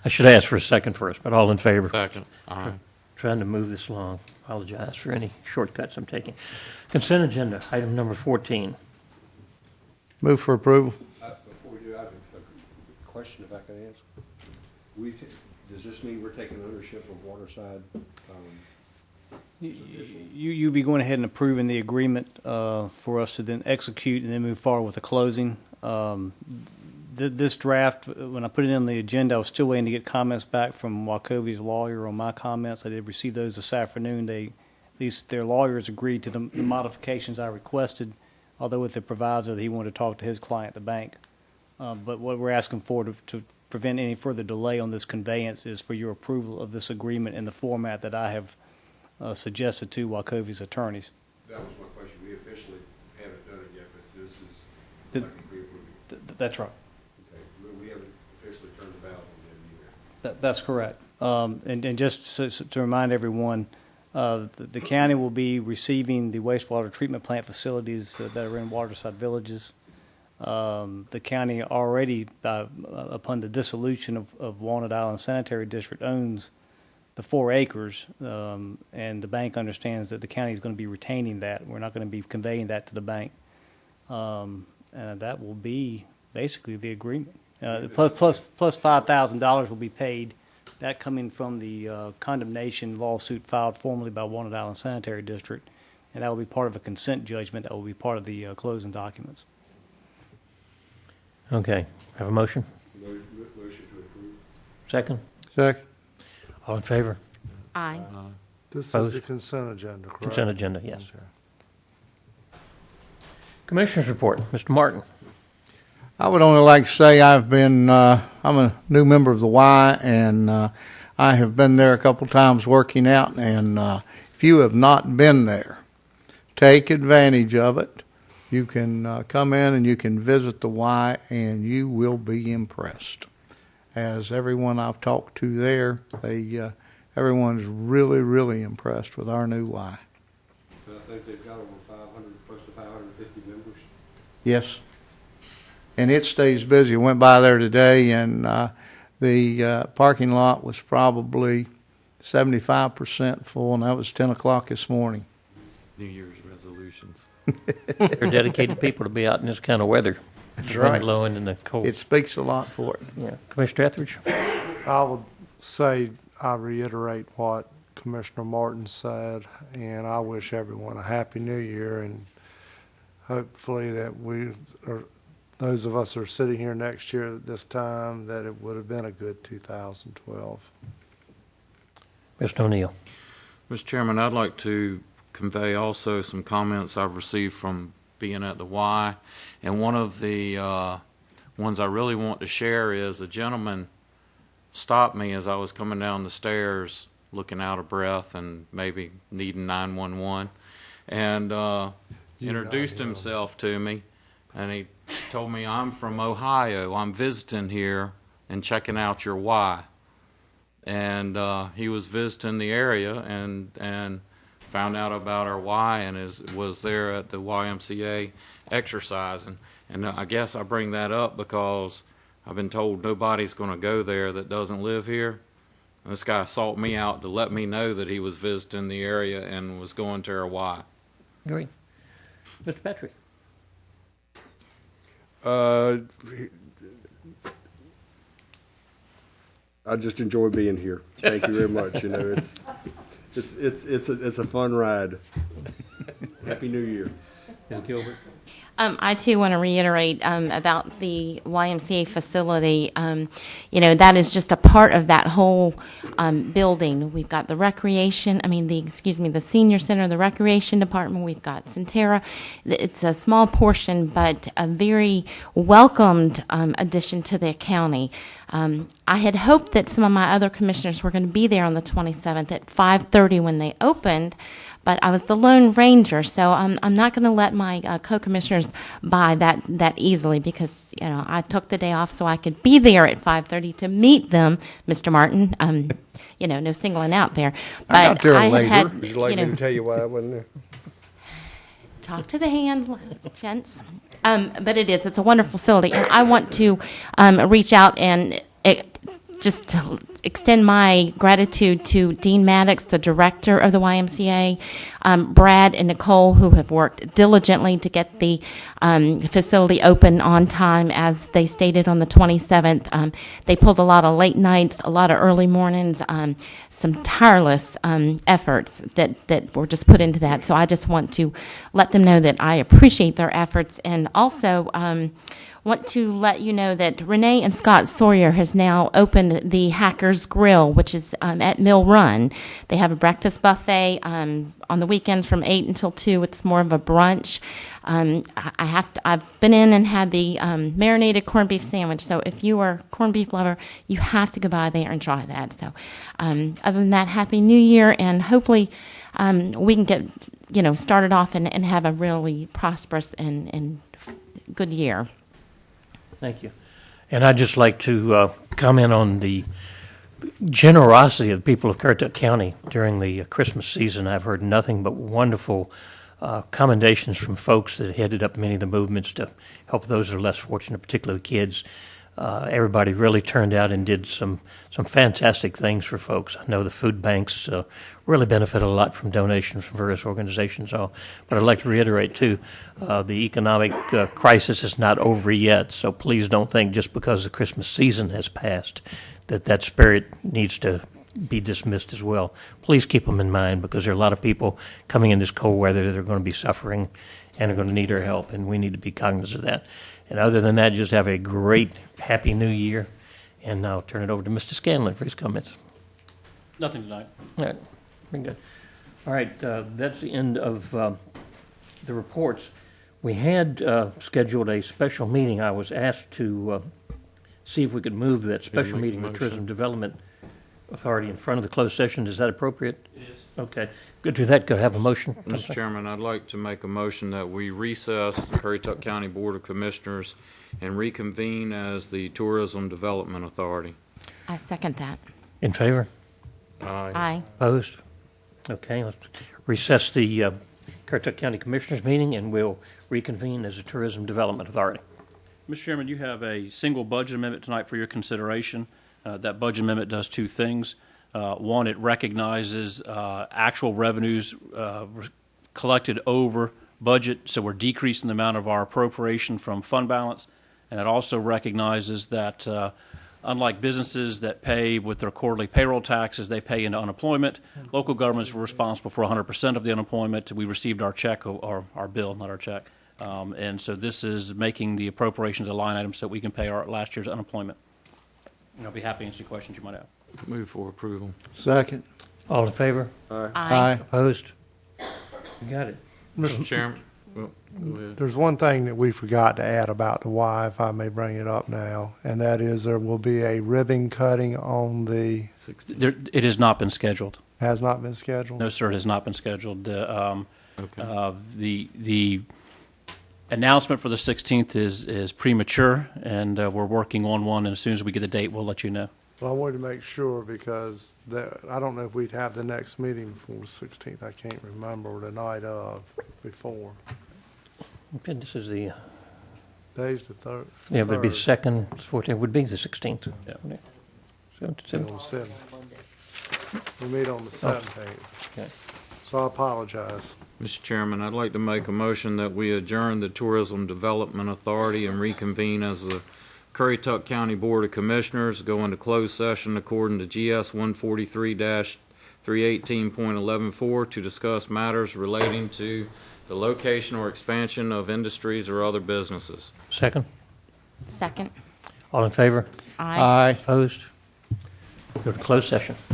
I should ask for a second first, but all in favor? Second. Aye. Trying to move this along. Apologize for any shortcuts I'm taking. Consent agenda, item number 14. Move for approval. Before we do, I have a question if I can ask. Does this mean we're taking ownership of Waterside? You be going ahead and approving the agreement for us to then execute and then move forward with the closing. This draft, when I put it on the agenda, I was still waiting to get comments back from Wachovie's lawyer on my comments. I did receive those this afternoon. They least their lawyers agreed to the modifications I requested, although with the proviso that he wanted to talk to his client, the bank. But what we're asking for to prevent any further delay on this conveyance is for your approval of this agreement in the format that I have suggested to Wachovie's attorneys. That was my question. We officially haven't done it yet, but this is The- like pre-approving. That's right. Okay, we haven't officially turned the valve on it either. That's correct. And just to remind everyone, the county will be receiving the wastewater treatment plant facilities that are in waterside villages. The county already, upon the dissolution of Walnut Island Sanitary District, owns the 4 acres, and the bank understands that the county is going to be retaining that. We're not going to be conveying that to the bank. And that will be basically the agreement. Plus $5,000 will be paid. That coming from the condemnation lawsuit filed formally by Walnut Island Sanitary District, and that will be part of a consent judgment that will be part of the closing documents. Okay, have a motion? Motion to approve. Second? Second. All in favor? Aye. This Opposed? is the consent agenda, correct? Consent agenda, yes. Okay. Commissioners report, Mr. Martin. I would only like to say I'm a new member of the Y, and I have been there a couple times working out, and if you have not been there, take advantage of it. You can come in and you can visit the Y, and you will be impressed. As everyone I've talked to there, everyone's really, really impressed with our new Y. I think they've got over 500, close to 550 members. Yes. And it stays busy. I went by there today, and the parking lot was probably 75% full, and that was 10 o'clock this morning. New Year's resolutions. They're dedicated people to be out in this kind of weather. That's The wind right. blowing and the cold. It speaks a lot for it. Yeah. Commissioner Etheridge? I would say I reiterate what Commissioner Martin said, and I wish everyone a happy new year, and hopefully that those of us who are sitting here next year at this time, that it would have been a good 2012. Mr. O'Neill? Mr. Chairman, I'd like to convey also some comments I've received from being at the Y. And one of the ones I really want to share is a gentleman stopped me as I was coming down the stairs looking out of breath and maybe needing 911, and introduced himself to me. And he told me, I'm from Ohio. I'm visiting here and checking out your Y. And he was visiting the area and found out about our Y and was there at the YMCA exercising. And I guess I bring that up because I've been told nobody's going to go there that doesn't live here. And this guy sought me out to let me know that he was visiting the area and was going to our Y. Great. Mr. Petrie? I just enjoy being here. Thank you very much. You know, it's a fun ride. Happy New Year. Ms. Gilbert? I too want to reiterate about the YMCA facility. That is just a part of that whole building. We've got the the senior center, the recreation department. We've got Centera. It's a small portion, but a very welcomed addition to the county. I had hoped that some of my other commissioners were going to be there on the 27th at 5:30 when they opened. But I was the Lone Ranger, so I'm not going to let my co-commissioners buy that easily because I took the day off so I could be there at 5:30 to meet them, Mr. Martin. No singling out there. But I got there later. Would you like me to tell you why I wasn't there? Talk to the hand, gents. But it's a wonderful facility, and I want to reach out and just extend my gratitude to Dean Maddox, the director of the YMCA, Brad and Nicole, who have worked diligently to get the facility open on time, as they stated on the 27th. They pulled a lot of late nights, a lot of early mornings, some tireless efforts that were just put into that. So I just want to let them know that I appreciate their efforts, and also want to let you know that Renee and Scott Sawyer has now opened the Hackers Grill, which is at Mill Run. They have a breakfast buffet on the weekends from 8 until 2. It's more of a brunch. I've been in and had the marinated corned beef sandwich. So if you are a corned beef lover, you have to go by there and try that. So other than that, Happy New Year, and hopefully we can get started off and have a really prosperous and good year. Thank you. And I'd just like to comment on the generosity of the people of Currituck County during the Christmas season. I've heard nothing but wonderful commendations from folks that headed up many of the movements to help those who are less fortunate, particularly the kids. Everybody really turned out and did some fantastic things for folks. I know the food banks really benefited a lot from donations from various organizations. But I'd like to reiterate, too, the economic crisis is not over yet, so please don't think just because the Christmas season has passed that spirit needs to be dismissed as well. Please keep them in mind, because there are a lot of people coming in this cold weather that are going to be suffering and are going to need our help, and we need to be cognizant of that. And other than that, just have a great, happy New Year. And I'll turn it over to Mr. Scanlon for his comments. Nothing tonight. All right, very good. All right, that's the end of the reports. We had scheduled a special meeting. I was asked to see if we could move that special make meeting a with motion. Tourism Development Authority in front of the closed session. Is that appropriate? It is. Okay. Good to that. Could I have a motion? Mr. Chairman, I'd like to make a motion that we recess the Currituck County Board of Commissioners and reconvene as the Tourism Development Authority. I second that. In favor? Aye. Opposed? Okay, let's recess the Currituck County Commissioners meeting, and we'll reconvene as the Tourism Development Authority. Mr. Chairman, you have a single budget amendment tonight for your consideration. That budget amendment does two things. One, it recognizes actual revenues collected over budget, so we're decreasing the amount of our appropriation from fund balance. And it also recognizes that unlike businesses that pay with their quarterly payroll taxes, they pay into unemployment. Local governments were responsible for 100% of the unemployment. We received our check, or our bill, not our check. And so this is making the appropriations a line item so that we can pay our last year's unemployment. And I'll be happy to answer any questions you might have. Move for approval. Second. All in favor? Aye. Opposed? You got it. Mr. Chairman, well, go ahead. There's one thing that we forgot to add about the Y, if I may bring it up now, and that is there will be a ribbon cutting on the, It has not been scheduled. has not been scheduled? No, sir, it has not been scheduled. The Okay. announcement for the 16th is premature, and we're working on one, and as soon as we get the date, we'll let you know. Well, I wanted to make sure because I don't know if we'd have the next meeting before the 16th. I can't remember the night of before. Okay, this is the, Day's the third. yeah, but it'd be the third. 2nd, 14th, would be the 16th. Yeah. On the 7th. We meet on the 17th. Okay. So I apologize. Mr. Chairman, I'd like to make a motion that we adjourn the Tourism Development Authority and reconvene as the Currituck County Board of Commissioners, go into closed session according to GS 143-318.114 to discuss matters relating to the location or expansion of industries or other businesses. Second? Second. All in favor? Aye. Opposed? Go to closed session.